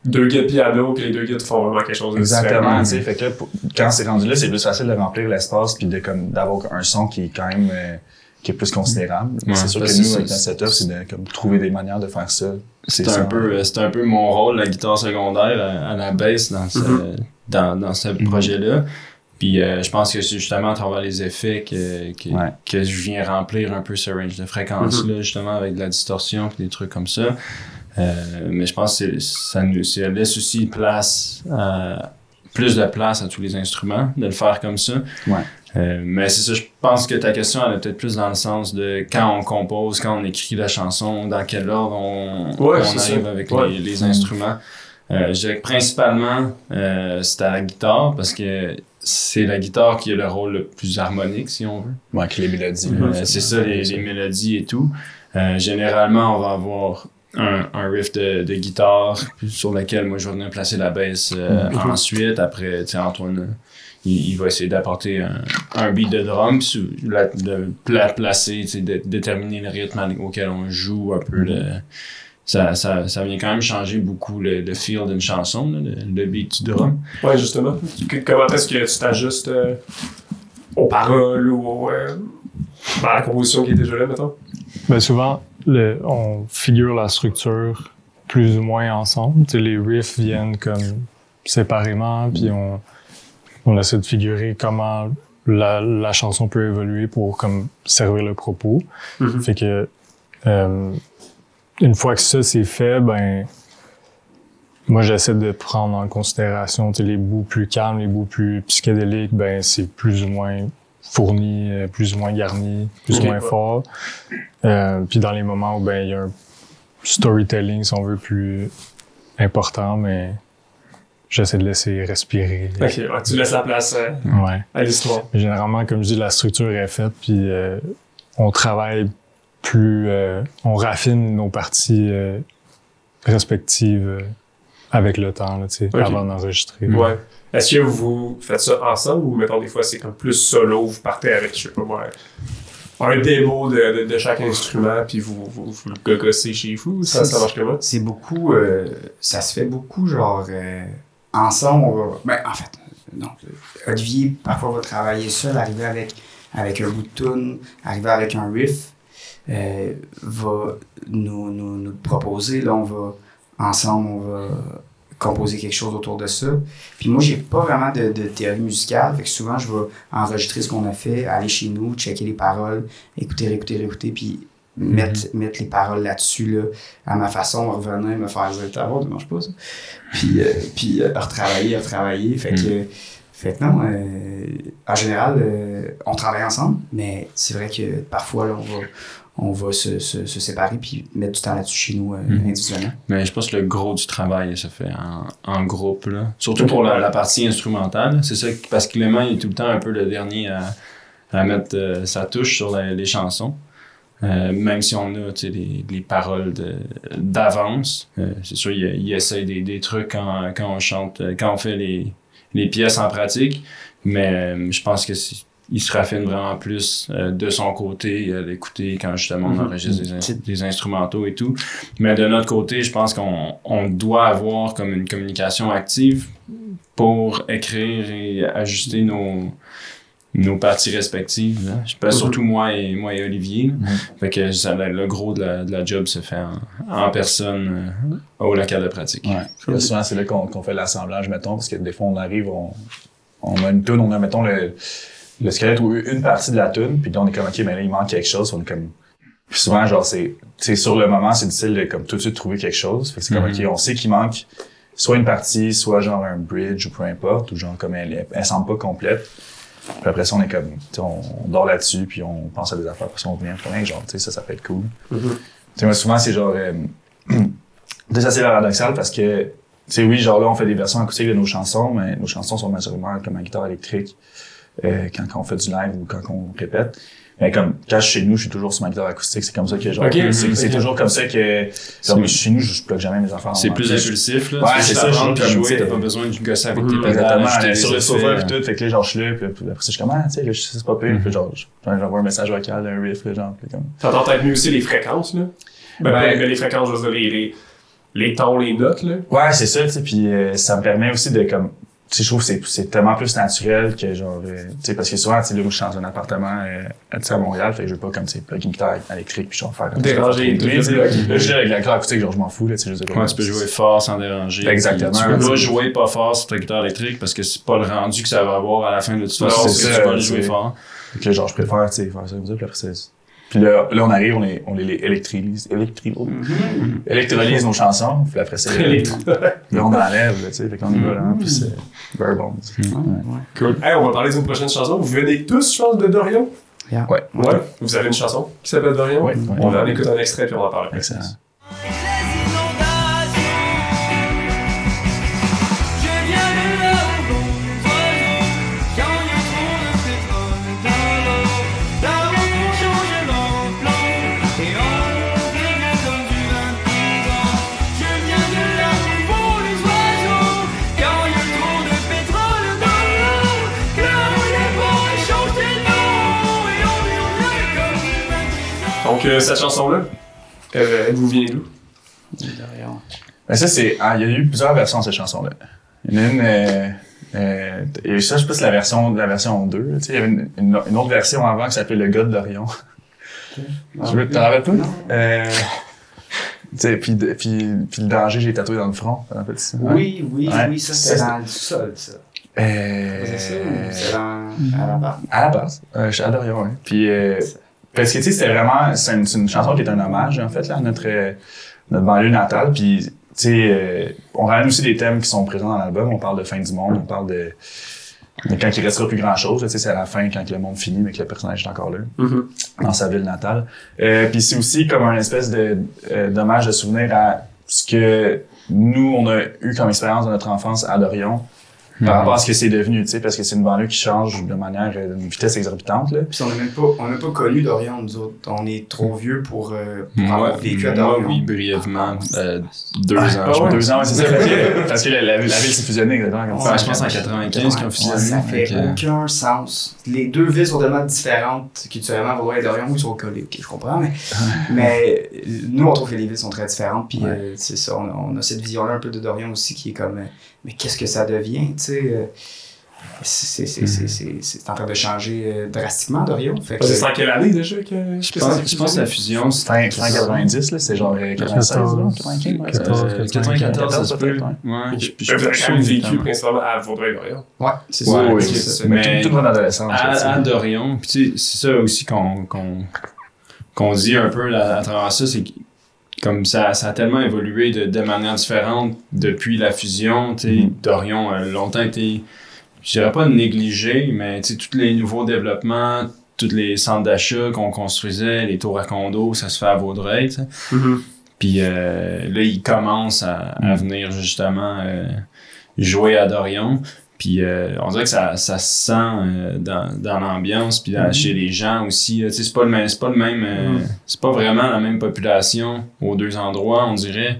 deux gars de piano puis les deux gars font vraiment quelque chose de exactement tu sais fait que là, quand c'est rendu là c'est plus facile de remplir l'espace puis de comme d'avoir un son qui est quand même qui est plus considérable. C'est sûr que nous, avec notre setup, c'est de comme, trouver des manières de faire ça. C'est un peu mon rôle, la guitare secondaire à la bass dans ce projet-là. Puis je pense que c'est justement à travers les effets que je viens remplir un peu ce range de fréquence-là, justement avec de la distorsion et des trucs comme ça. Mais je pense que ça laisse aussi plus de place à tous les instruments, de le faire comme ça. Mais c'est ça, je pense que ta question, elle est peut-être plus dans le sens de quand on compose, quand on écrit la chanson, dans quel ordre on arrive avec les instruments. Je dirais que principalement, c'est à la guitare, parce que c'est la guitare qui a le rôle le plus harmonique, si on veut. Ouais, avec les mélodies. C'est ça, les mélodies et tout. Généralement, on va avoir un riff de guitare sur lequel moi je vais venir placer la basse ensuite. Après, tu sais, Antoine... Il va essayer d'apporter un beat de drum, puis de placer, de déterminer le rythme auquel on joue un peu. Ça vient quand même changer beaucoup le feel d'une chanson, le beat du drum. Ouais, justement. Comment est-ce que tu t'ajustes aux paroles ou à la composition qui est déjà là, mettons? Ben souvent, on figure la structure plus ou moins ensemble. T'sais, les riffs viennent comme séparément, puis on essaie de figurer comment la chanson peut évoluer pour comme servir le propos. Fait que une fois que ça c'est fait, ben moi j'essaie de prendre en considération les bouts plus calmes, les bouts plus psychédéliques, ben c'est plus ou moins fourni, plus ou moins garni, plus ou moins fort. Puis dans les moments où ben il y a un storytelling si on veut plus important, mais j'essaie de laisser respirer. Ok, tu laisses la place à l'histoire. Généralement, comme je dis, la structure est faite, puis on travaille plus... on raffine nos parties respectives avec le temps, là, avant d'enregistrer. Ouais. Est-ce que vous faites ça ensemble ou, mettons, des fois, c'est comme plus solo, vous partez avec, je sais pas moi, un démo de chaque instrument, puis vous le gogossez chez vous? Ça marche comment? C'est beaucoup... ça se fait beaucoup, genre... ensemble, on va... Ben, en fait, non. Olivier, parfois, va travailler seul, arriver avec un bout de tune, arriver avec un riff, va nous proposer. Là, ensemble, on va composer quelque chose autour de ça. Puis moi, j'ai pas vraiment de théorie musicale, fait que souvent, je vais enregistrer ce qu'on a fait, aller chez nous, checker les paroles, écouter, puis mettre les paroles là-dessus, là, à ma façon, revenir, me faire dire, t'as ne mange pas ça. Puis retravailler. Fait que non, en général, on travaille ensemble, mais c'est vrai que parfois, là, on va se séparer puis mettre du temps là-dessus chez nous individuellement. Mais je pense que le gros du travail se fait en groupe, là. Surtout pour la partie instrumentale. C'est ça, parce que Clément, il est tout le temps un peu le dernier à mettre sa touche sur les chansons. Même si on a les paroles d'avance, c'est sûr il essaie des trucs quand on chante, quand on fait les pièces en pratique, mais je pense que il se raffine vraiment plus de son côté, d'écouter quand justement on enregistre des instrumentaux et tout. Mais de notre côté, je pense qu'on doit avoir comme une communication active pour écrire et ajuster nos parties respectives. Là. Je pense surtout moi et Olivier. Fait que le gros de la job se fait en personne au local de pratique. Ouais. Cool. Souvent, c'est là qu'on fait l'assemblage, mettons, parce que des fois, on arrive, on a une tune, on a, mettons, le squelette ou une partie de la tune, puis là, on est comme, OK, mais là, il manque quelque chose. On est comme... Puis souvent, genre, c'est sur le moment, c'est difficile de comme tout de suite trouver quelque chose. Fait que c'est comme, OK, on sait qu'il manque soit une partie, soit genre un bridge ou peu importe, ou genre comme elle semble pas complète. Puis après ça, on est comme, on dort là-dessus, puis on pense à des affaires, puis on vient pour genre, tu sais, ça peut être cool. Tu sais, moi, souvent, c'est genre, c'est assez paradoxal parce que, tu sais, oui, genre là, on fait des versions acoustiques de nos chansons, mais nos chansons sont majoritairement comme en guitare électrique, quand on fait du live ou quand on répète. Mais comme, quand je suis chez nous, je suis toujours sur ma guitare acoustique, c'est comme ça que genre, c'est toujours comme ça que, genre, chez nous, je plug jamais mes affaires. C'est plus impulsif, là. Ouais, c'est ça, je joue comme jouer, t'as pas besoin de gosser avec tes pédales. Sur le sofa pis tout, fait que là, genre, je suis là, pis après ça, je suis comme, tu sais, c'est pas pire, pis genre, j'envoie un message vocal d'un riff, là, genre, pis comme. Ça entend peut-être mieux aussi les fréquences, là. Ben, les fréquences, je veux dire, les tons, les notes, là. Ouais, c'est ça, tu sais, pis ça me permet aussi de, comme, tu sais, je trouve que c'est tellement plus naturel que genre, tu sais, parce que souvent, tu sais, là, où je suis dans un appartement, à Montréal, fait que je veux pas comme, tu sais, plug une guitare électrique puis je vais faire comme déranger les trucs. Là, je suis avec la guitare acoustique, genre, je m'en fous, là, tu sais, je sais pas. Tu peux jouer fort sans déranger. Exactement. Tu peux pas jouer pas fort sur ta guitare électrique parce que c'est pas le rendu que ça va avoir à la fin de toute façon. C'est ça, tu vas le jouer fort. Fait que, genre, je préfère, tu sais, faire ça comme ça, puis après, puis là, on arrive, on les électrolyse nos chansons, puis après ça, là, on enlève, tu sais, fait qu'on y va là, puis c'est very bon. Cool. Hey, on va parler d'une prochaine chanson. Vous venez tous, je pense, de Dorion? Yeah. Ouais. Vous avez une chanson qui s'appelle Dorion? Ouais. On va en écouter un extrait, puis on va en parler. Excellent. Donc, cette chanson-là, elle vous vient d'où? Ben ça, il y a eu plusieurs versions de cette chanson-là. Il y en a et ça, je pense que c'est la version 2. Tu sais, il y avait une autre version avant qui s'appelait Le gars de Dorion. Tu t'en rappelles pas? Non. Tu sais, puis le danger, j'ai tatoué dans le front. T'en rappelles ça? Oui, ça c'était dans le sol, ça. C'est ça ou c'est à la base? À la base. Je suis à Dorion, oui. Puis, parce que, tu sais, c'est une chanson qui est un hommage, en fait, là, à notre banlieue natale. Puis, tu sais, on ramène aussi des thèmes qui sont présents dans l'album. On parle de fin du monde, on parle de quand il restera plus grand chose. Tu sais, c'est à la fin, quand le monde finit, mais que le personnage est encore là, dans sa ville natale. Puis c'est aussi comme un espèce d'hommage de souvenir à ce que nous, on a eu comme expérience de notre enfance à Dorion. Par rapport à ce que c'est devenu, tu sais, parce que c'est une banlieue qui change de manière, d'une vitesse exorbitante, là. Puis on n'a pas connu Dorion, nous autres. On est trop vieux pour avoir vécu à Dorion. Moi, oui, brièvement. 2 ans. 2 ans, c'est ça. Parce que la ville s'est fusionnée, exactement. Ouais, je pense en 95 qu'ils ont fusionné. Ça fait aucun sens. Les deux villes sont tellement différentes, culturellement, Vaudreuil et Dorion, ils sont collés. Ok, je comprends, mais nous, on trouve que les villes sont très différentes, puis c'est ça, on a cette vision-là un peu de Dorion aussi qui est comme, mais qu'est-ce que ça devient, tu sais, c'est en train de changer drastiquement, Dorion. C'est en quelle année déjà que je pense que la fusion, c'est fin 90, là, c'est genre 96, 94, ça peut. Ouais. Vous avez quand même vécu principalement à Vaudreuil-Dorion. Ouais, c'est ça. Oui, c'est ça. Mais toute mon adolescence. À Dorion, puis tu sais, c'est ça aussi qu'on dit un peu à travers ça, c'est comme ça a tellement évolué de manière différente depuis la fusion. Tu sais, Dorion a longtemps été, je dirais pas négligé, mais tu sais, tous les nouveaux développements, tous les centres d'achat qu'on construisait, les tours à condos, ça se fait à Vaudreuil, tu sais. Puis là, ils commencent à venir justement jouer à Dorion. Puis on dirait que ça se sent dans l'ambiance, puis chez les gens aussi. Tu sais, c'est pas vraiment la même population aux deux endroits, on dirait.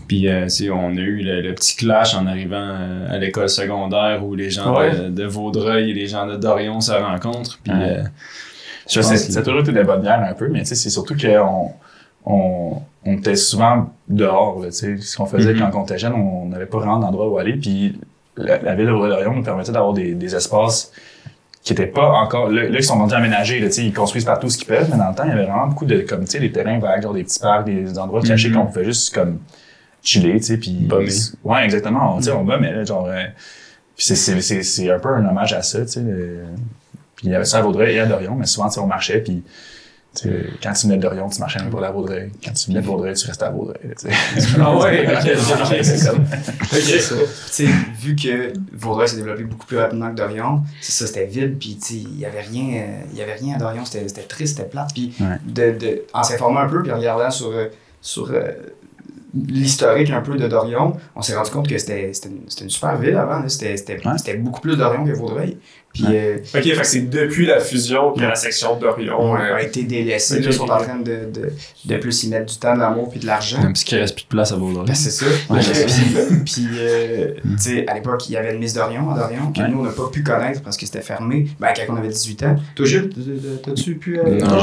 Puis on a eu le petit clash en arrivant à l'école secondaire où les gens de Vaudreuil et les gens de Dorion se rencontrent. Puis ça a toujours été des bonnes bières un peu, mais c'est surtout on était souvent dehors. Là, ce qu'on faisait quand on était jeune, on n'avait pas vraiment d'endroit où aller. Puis la ville de Vaudreuil nous permettait d'avoir des espaces qui étaient pas encore... Là, ils sont rendus aménagés. Là, ils construisent partout ce qu'ils peuvent, mais dans le temps, il y avait vraiment beaucoup de... Comme, des terrains vagues, genre des petits parcs, des endroits cachés qu'on pouvait juste comme chiller, tu sais, puis... Bomber. Ouais, exactement. On bombait, là, genre... puis c'est un peu un hommage à ça, tu sais. Puis il y avait ça à Vaudreuil et à Dorion, mais souvent, on marchait, puis... quand tu venais de Dorion, tu marchais même pour la Vaudreuil. Quand tu venais de Vaudreuil, tu restais à Vaudreuil. Ah ouais, c'est comme... Tu sais, vu que Vaudreuil s'est développé beaucoup plus rapidement que Dorion, c'est ça, c'était vide, puis tu sais, il y avait rien à Dorion, c'était triste, c'était plate, puis en s'informant un peu, puis en regardant sur l'historique un peu de Dorion, on s'est rendu compte que c'était une super ville avant, là. C'était beaucoup plus Dorion que Vaudreuil. Puis, ok, fait que c'est depuis la fusion que la section d'Orion a été délaissée. Là, ils sont en train de plus y mettre du temps, de l'amour puis de l'argent. Même si il reste plus de place à Vaudreuil. Ben, c'est ça. Puis tu sais, à l'époque, il y avait une mise d'Orion à Dorion que nous, on n'a pas pu connaître parce que c'était fermé. Ben, quand on avait 18 ans. Toi, Jules, t'as-tu pu... Non,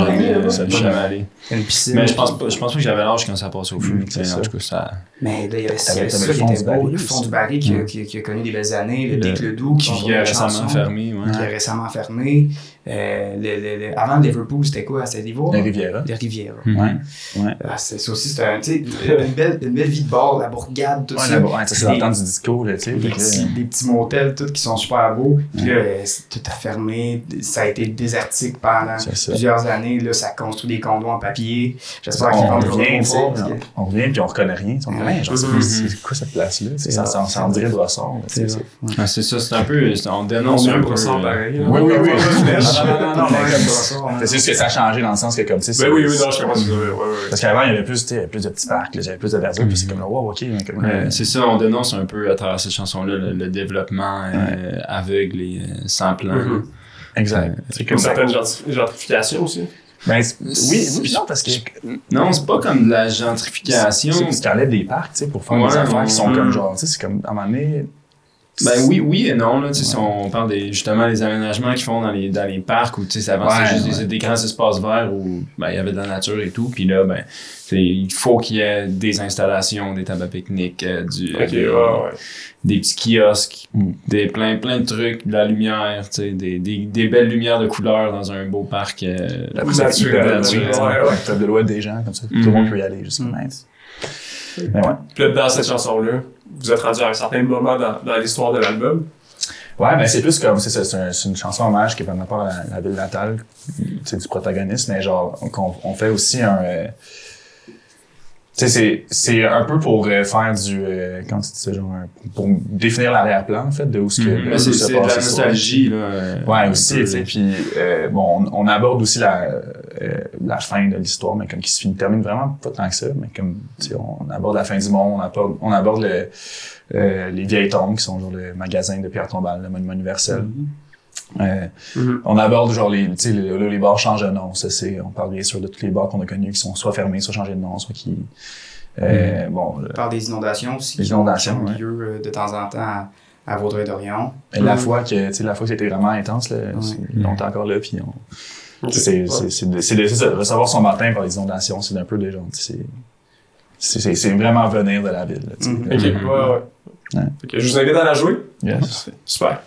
jamais allé. Une piscine. Mais je pense pas que j'avais l'âge quand ça passait au feu. En tout cas, ça... Mais là, il y avait ça, le fond du Barry qui a connu des belles années, le Dick Ledoux qui est récemment fermé. Qui est récemment fermé. Avant Liverpool, c'était quoi? C'était l'Ivoire? Les Riviera. Les Riviera. Ouais. C'est aussi, c'était une belle vie de bord, la bourgade, tout ça. C'est dans le temps du disco, là, tu sais. Des petits motels, tout, qui sont super beaux. Puis là, tout a fermé. Ça a été désertique pendant plusieurs années. Là, ça construit des condos en papier. J'espère qu'ils vont revenir. On revient, puis on reconnaît rien. On dit, genre, c'est quoi cette place-là? Ça en dirait de ressort. C'est ça, c'est un peu... On dénonce un peu... pareil. Oui. Non, c'est juste que ça a changé dans le sens que comme tu sais. Oui, non, je comprends. Parce qu'avant, il y avait plus de petits parcs, il y avait plus de verdure, puis c'est comme wow, ok. C'est ça, on dénonce un peu à travers cette chanson-là le développement aveugle et sans plan. Exact. C'est comme une certaine gentrification aussi. Ben, oui, non, parce que. Non, c'est pas comme de la gentrification. Tu t'enlèves des parcs, tu sais, pour faire des affaires qui sont comme genre, tu sais, c'est comme, à un moment donné. Ben oui et non, là, tu sais, si on parle justement des aménagements qu'ils font dans les parcs où, tu sais, ça avance juste des grands espaces verts où, ben, il y avait de la nature et tout, puis là, ben, il faut qu'il y ait des installations, des tables à pique-nique, des petits kiosques, plein de trucs, de la lumière, tu sais, des belles lumières de couleur dans un beau parc, naturel. T'as de l'ouest des gens, comme ça. Tout le monde peut y aller, jusqu'à mince. Mais puis là, dans cette chanson-là, vous êtes rendu à un certain moment dans l'histoire de l'album. Ouais, ben c'est plus comme, c'est une chanson hommage qui est par rapport à la ville natale, du protagoniste, mais genre, on fait aussi un... tu sais, c'est un peu pour faire du... comment tu dis ça, genre, pour définir l'arrière-plan, en fait, de où ce que... c'est de la nostalgie, là. Ouais, aussi, tu sais, puis bon, on aborde aussi la fin de l'histoire, mais comme qui se termine vraiment pas tant que ça, mais comme, tu sais, on aborde la fin du monde, on aborde les vieilles tombes, qui sont genre le magasin de Pierre Tombal, le monument universel. On aborde genre les bars changent de nom, on parle bien sûr de tous les bars qu'on a connus qui sont soit fermés, soit changés de nom, soit qui... on parle des inondations aussi, qui ont lieu de temps en temps à Vaudreuil-Dorion. Et la fois que c'était vraiment intense, là, on est encore là, puis c'est de recevoir son matin par les inondations, c'est un peu des gens, c'est vraiment venir de la ville. Là, ok, ouais. Je vous invite à la jouer. Yes. Super.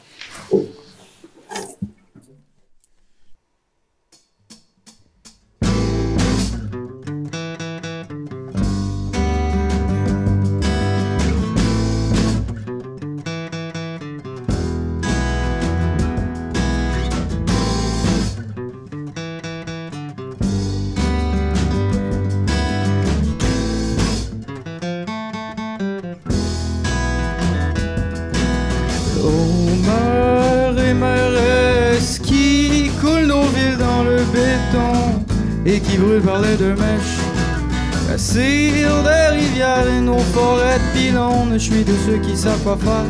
Et qui brûle par les deux mèches. La cire des rivières et nos forêts de pylônes. Je suis de ceux qui savent pas faire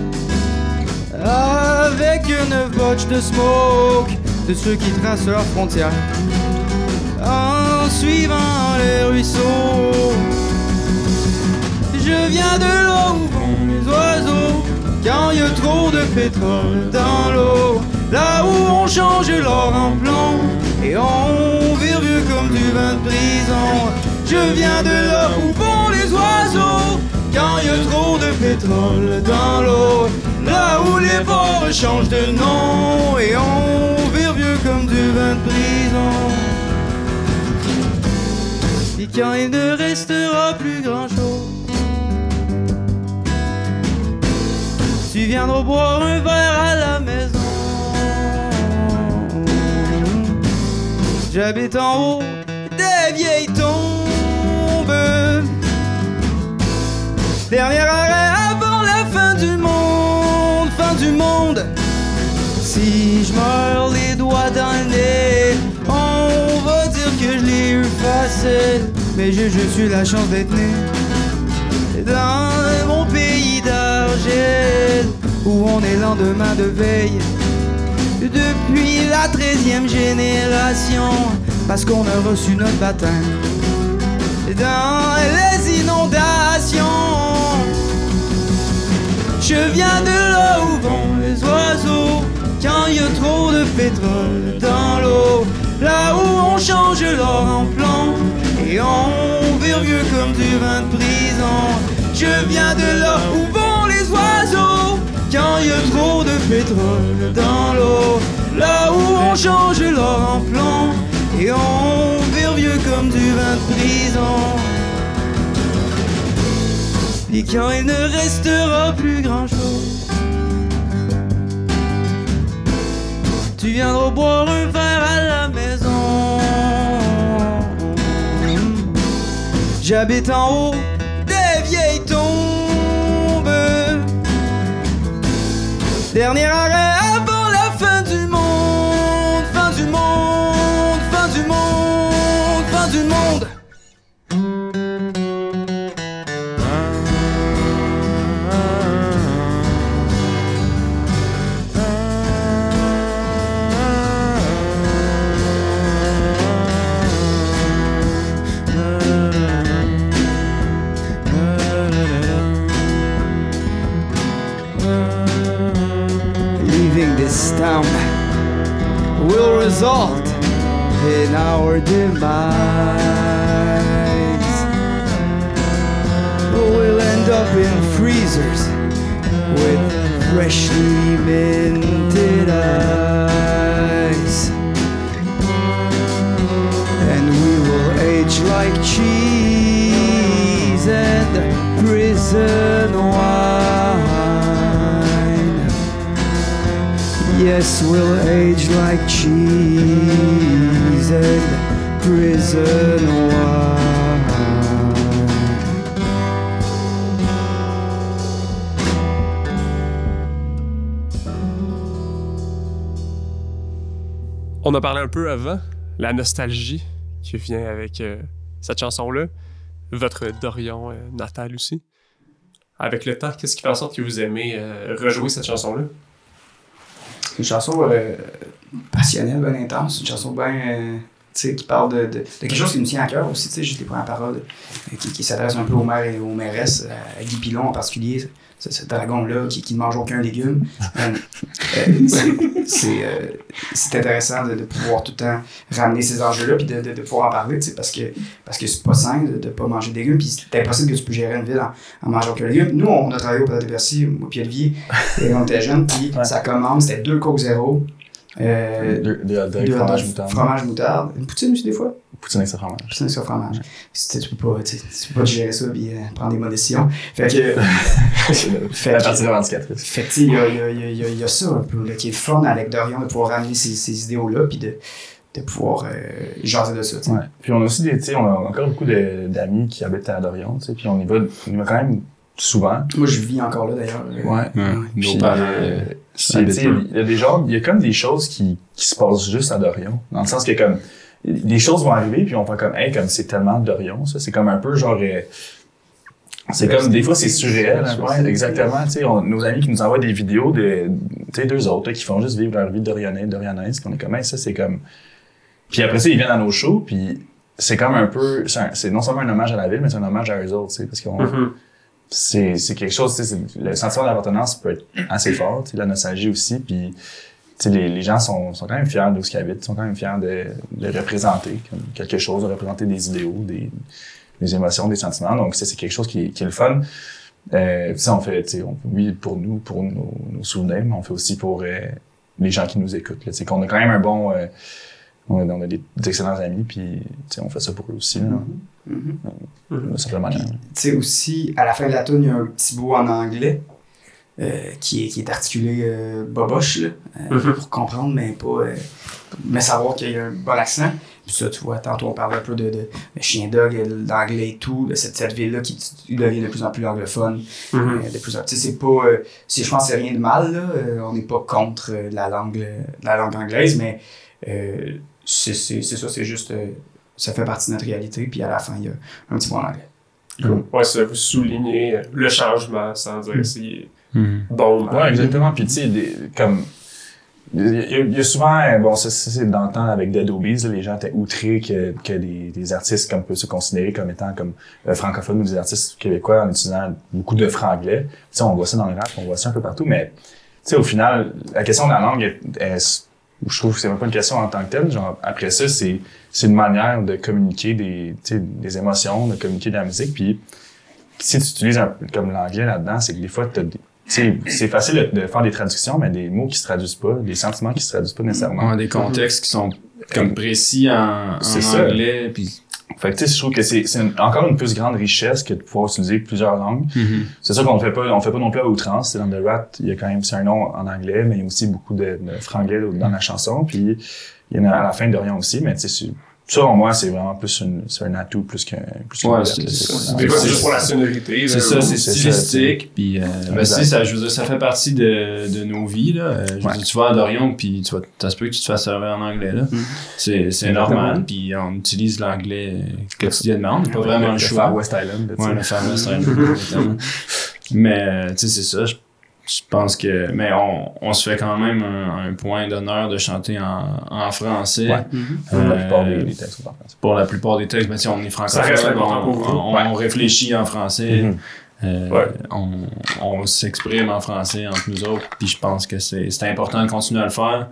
avec une botche de smoke, de ceux qui tracent leurs frontières en suivant les ruisseaux. Je viens de là où vont les oiseaux quand y a trop de pétrole dans l'eau. Là où on change l'or en plomb et on vire vieux comme du vin de prison. Je viens de là où vont les oiseaux quand y a trop de pétrole dans l'eau. Là où les ports changent de nom et on vire vieux comme du vin de prison. Et quand il ne restera plus grand chose, tu viendras boire un verre à la maison. J'habite en haut des vieilles tombes. Dernier arrêt avant la fin du monde. Fin du monde. Si je meurs les doigts dans le nez, on va dire que je l'ai eu facile. Mais j'ai juste eu la chance d'être né dans mon pays d'argile, où on est lendemain de veille depuis la 13e génération, parce qu'on a reçu notre baptême dans les inondations. Je viens de là où vont les oiseaux quand il y a trop de pétrole dans l'eau. Là où on change l'or en plomb et on vire vieux comme du vin de prison. Je viens de là où vont les oiseaux quand il y a trop de pétrole dans l'eau. Là où on change l'or en plomb et on vire vieux comme du vin de prison. Et quand il ne restera plus grand chose, tu viendras boire un verre à la maison. J'habite en haut des vieilles tombes. Dernier arrêt avant la fin du monde. Fin du monde, fin du monde, fin du monde. This town will result in our demise. We'll end up in freezers with freshly minted ice, and we will age like cheese and prison wine. Yes, we'll age like cheese and prison wine. On a parlé un peu avant, la nostalgie qui vient avec cette chanson-là, votre Dorion natal aussi. Avec le temps, qu'est-ce qui fait en sorte que vous aimez rejouer cette chanson-là? Une chanson passionnelle, bien intense, une chanson bien, qui parle de quelque chose qui me tient à cœur aussi, juste les premières paroles, qui s'adresse un peu aux mères et aux mairesses, à Guy Pilon en particulier, ce dragon-là qui ne mange aucun légume. C'est intéressant de pouvoir tout le temps ramener ces enjeux-là puis de pouvoir en parler, parce que c'est pas sain de ne pas manger de légumes, puis c'est impossible que tu peux gérer une ville en mangeant aucun légume. Nous, on a travaillé au Palais de Bercy, moi puis Olivier, quand on était jeunes, puis ça commence, c'était 2 Coke Zéro. Fromage moutarde. Fromage moutarde. Une poutine aussi, des fois? Poutine avec sa fromage. Poutine avec sa fromage. Tu peux pas gérer ça et prendre des bonnes décisions. Fait que. La partie revendicatrice. Fait que, il y a ça un peu, là, qui est fun avec Dorion, de pouvoir ramener ces idéaux-là puis de pouvoir jaser de ça. Ouais. Puis on a aussi on a encore beaucoup d'amis qui habitent à Dorion, puis on y va quand même souvent. Moi, je vis encore là, d'ailleurs. Puis, il y a comme des choses qui se passent juste à Dorion. Dans le sens que comme, des choses vont arriver puis on fait comme, comme c'est tellement Dorion, ça. C'est comme un peu genre, c'est comme, des fois c'est surréel, hein, exactement, nos amis qui nous envoient des vidéos de, d'eux autres, là, qui font juste vivre leur vie dorianaise, puis on est comme, ça c'est comme, puis après ça ils viennent à nos shows puis c'est comme un peu, c'est non seulement un hommage à la ville, mais c'est un hommage à eux autres, parce qu'on, c'est quelque chose, tu sais, le sentiment d'appartenance peut être assez fort, tu sais, la nostalgie aussi, puis tu sais, les gens sont quand même fiers d'où ils habitent, sont quand même fiers de représenter comme quelque chose, de représenter des idéaux, des émotions, des sentiments. Donc c'est quelque chose qui est le fun. On fait, oui, pour nous, pour nos souvenirs, mais on fait aussi pour les gens qui nous écoutent. C'est qu'on a quand même un bon, on a des excellents amis, puis on fait ça pour eux aussi. Simplement. Tu sais aussi, à la fin de la tune, il y a un petit bout en anglais. Qui est articulé boboche, là, pour comprendre, mais savoir qu'il y a un bon accent. Puis ça, tu vois, tantôt on parle un peu de chien dog, d'anglais et tout, de cette ville-là qui devient de plus en plus anglophone. De plus en plus, c'est pas, je pense que c'est rien de mal, là. On n'est pas contre la langue anglaise, mais c'est ça, c'est juste, ça fait partie de notre réalité, puis à la fin, il y a un petit mot en anglais. Ouais, ça vous soulignez le changement sans dire si bon. Ouais, exactement. Puis tu sais, comme il y a souvent, bon, ça c'est dans le temps avec Dead Obies, les gens étaient outrés que des artistes comme peuvent se considérer comme étant comme francophones ou des artistes québécois en utilisant beaucoup de franglais. Tu sais, on voit ça dans le rap, on voit ça un peu partout, mais tu sais, au final, la question de la langue, je trouve que c'est même pas une question en tant que telle. Genre, après ça, c'est une manière de communiquer des émotions, de communiquer de la musique. Puis si tu utilises comme l'anglais là-dedans, c'est que des fois, c'est facile de faire des traductions, mais des mots qui se traduisent pas, des sentiments qui se traduisent pas nécessairement. Des contextes qui sont comme précis en anglais. Puis fait que tu sais, je trouve que c'est encore une plus grande richesse que de pouvoir utiliser plusieurs langues. C'est sûr qu'on fait pas non plus à outrance. Dans The Rat, il y a quand même, c'est un nom en anglais, mais il y a aussi beaucoup de franglais dans la chanson. Puis il y en a à la fin de rien aussi, mais tu sais, ça, pour moi, c'est vraiment plus un atout plus qu'un ouais, c'est juste pour la sonorité. C'est ça, c'est stylistique. Puis, ça, je veux dire, ça fait partie de nos vies, là. Je veux dire, tu vas à Dorion, puis ça se peut que tu te fasses servir en anglais, là. C'est normal. Puis, on utilise l'anglais quotidiennement. On n'a pas vraiment le choix. Le Far West Island. Ouais, le Far West Island. Mais, tu sais, c'est ça. Je pense que, mais on se fait quand même un point d'honneur de chanter en français. Ouais. Pour la plupart des textes en français. Pour la plupart des textes, ben, on est francophone. Ça reste important pour vous. On réfléchit en français. On s'exprime en français entre nous autres. Puis je pense que c'est important de continuer à le faire.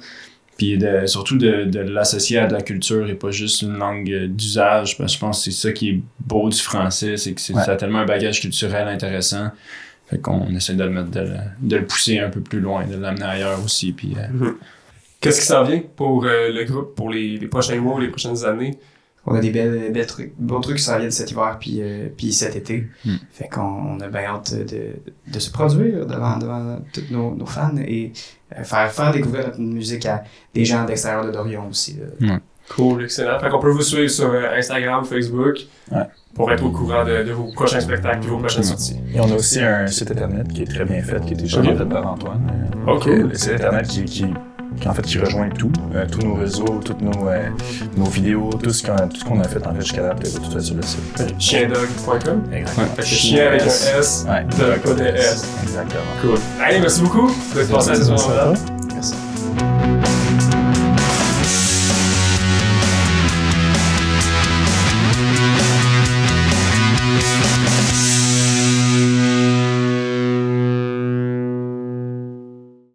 Puis surtout de l'associer à de la culture et pas juste une langue d'usage. Parce que je pense que c'est ça qui est beau du français, c'est que ça a tellement un bagage culturel intéressant. Fait qu'on essaie de le mettre, de le pousser un peu plus loin, de l'amener ailleurs aussi. Puis, Qu'est-ce qui s'en vient pour le groupe pour les prochains mois, les prochaines années? On a des bons trucs qui s'en viennent cet hiver puis cet été. Fait qu'on a bien hâte de se produire devant tous nos fans et faire découvrir notre musique à des gens d'extérieur de Dorion aussi. Cool, excellent. Fait qu'on peut vous suivre sur Instagram, Facebook. Pour être au courant de vos prochains spectacles et vos prochaines sorties. Et on a aussi un site internet qui est très bien fait, qui a été fait par Antoine. Le site internet qui rejoint tout, tous nos réseaux, toutes nos vidéos, tout ce qu'on a fait en fait jusqu'à date, tout ça sur le site. Chiendog.com. Exactement. Chien avec un S, dog pas de S. Exactement. Cool. Allez, merci beaucoup d'être passé à cette soirée-là.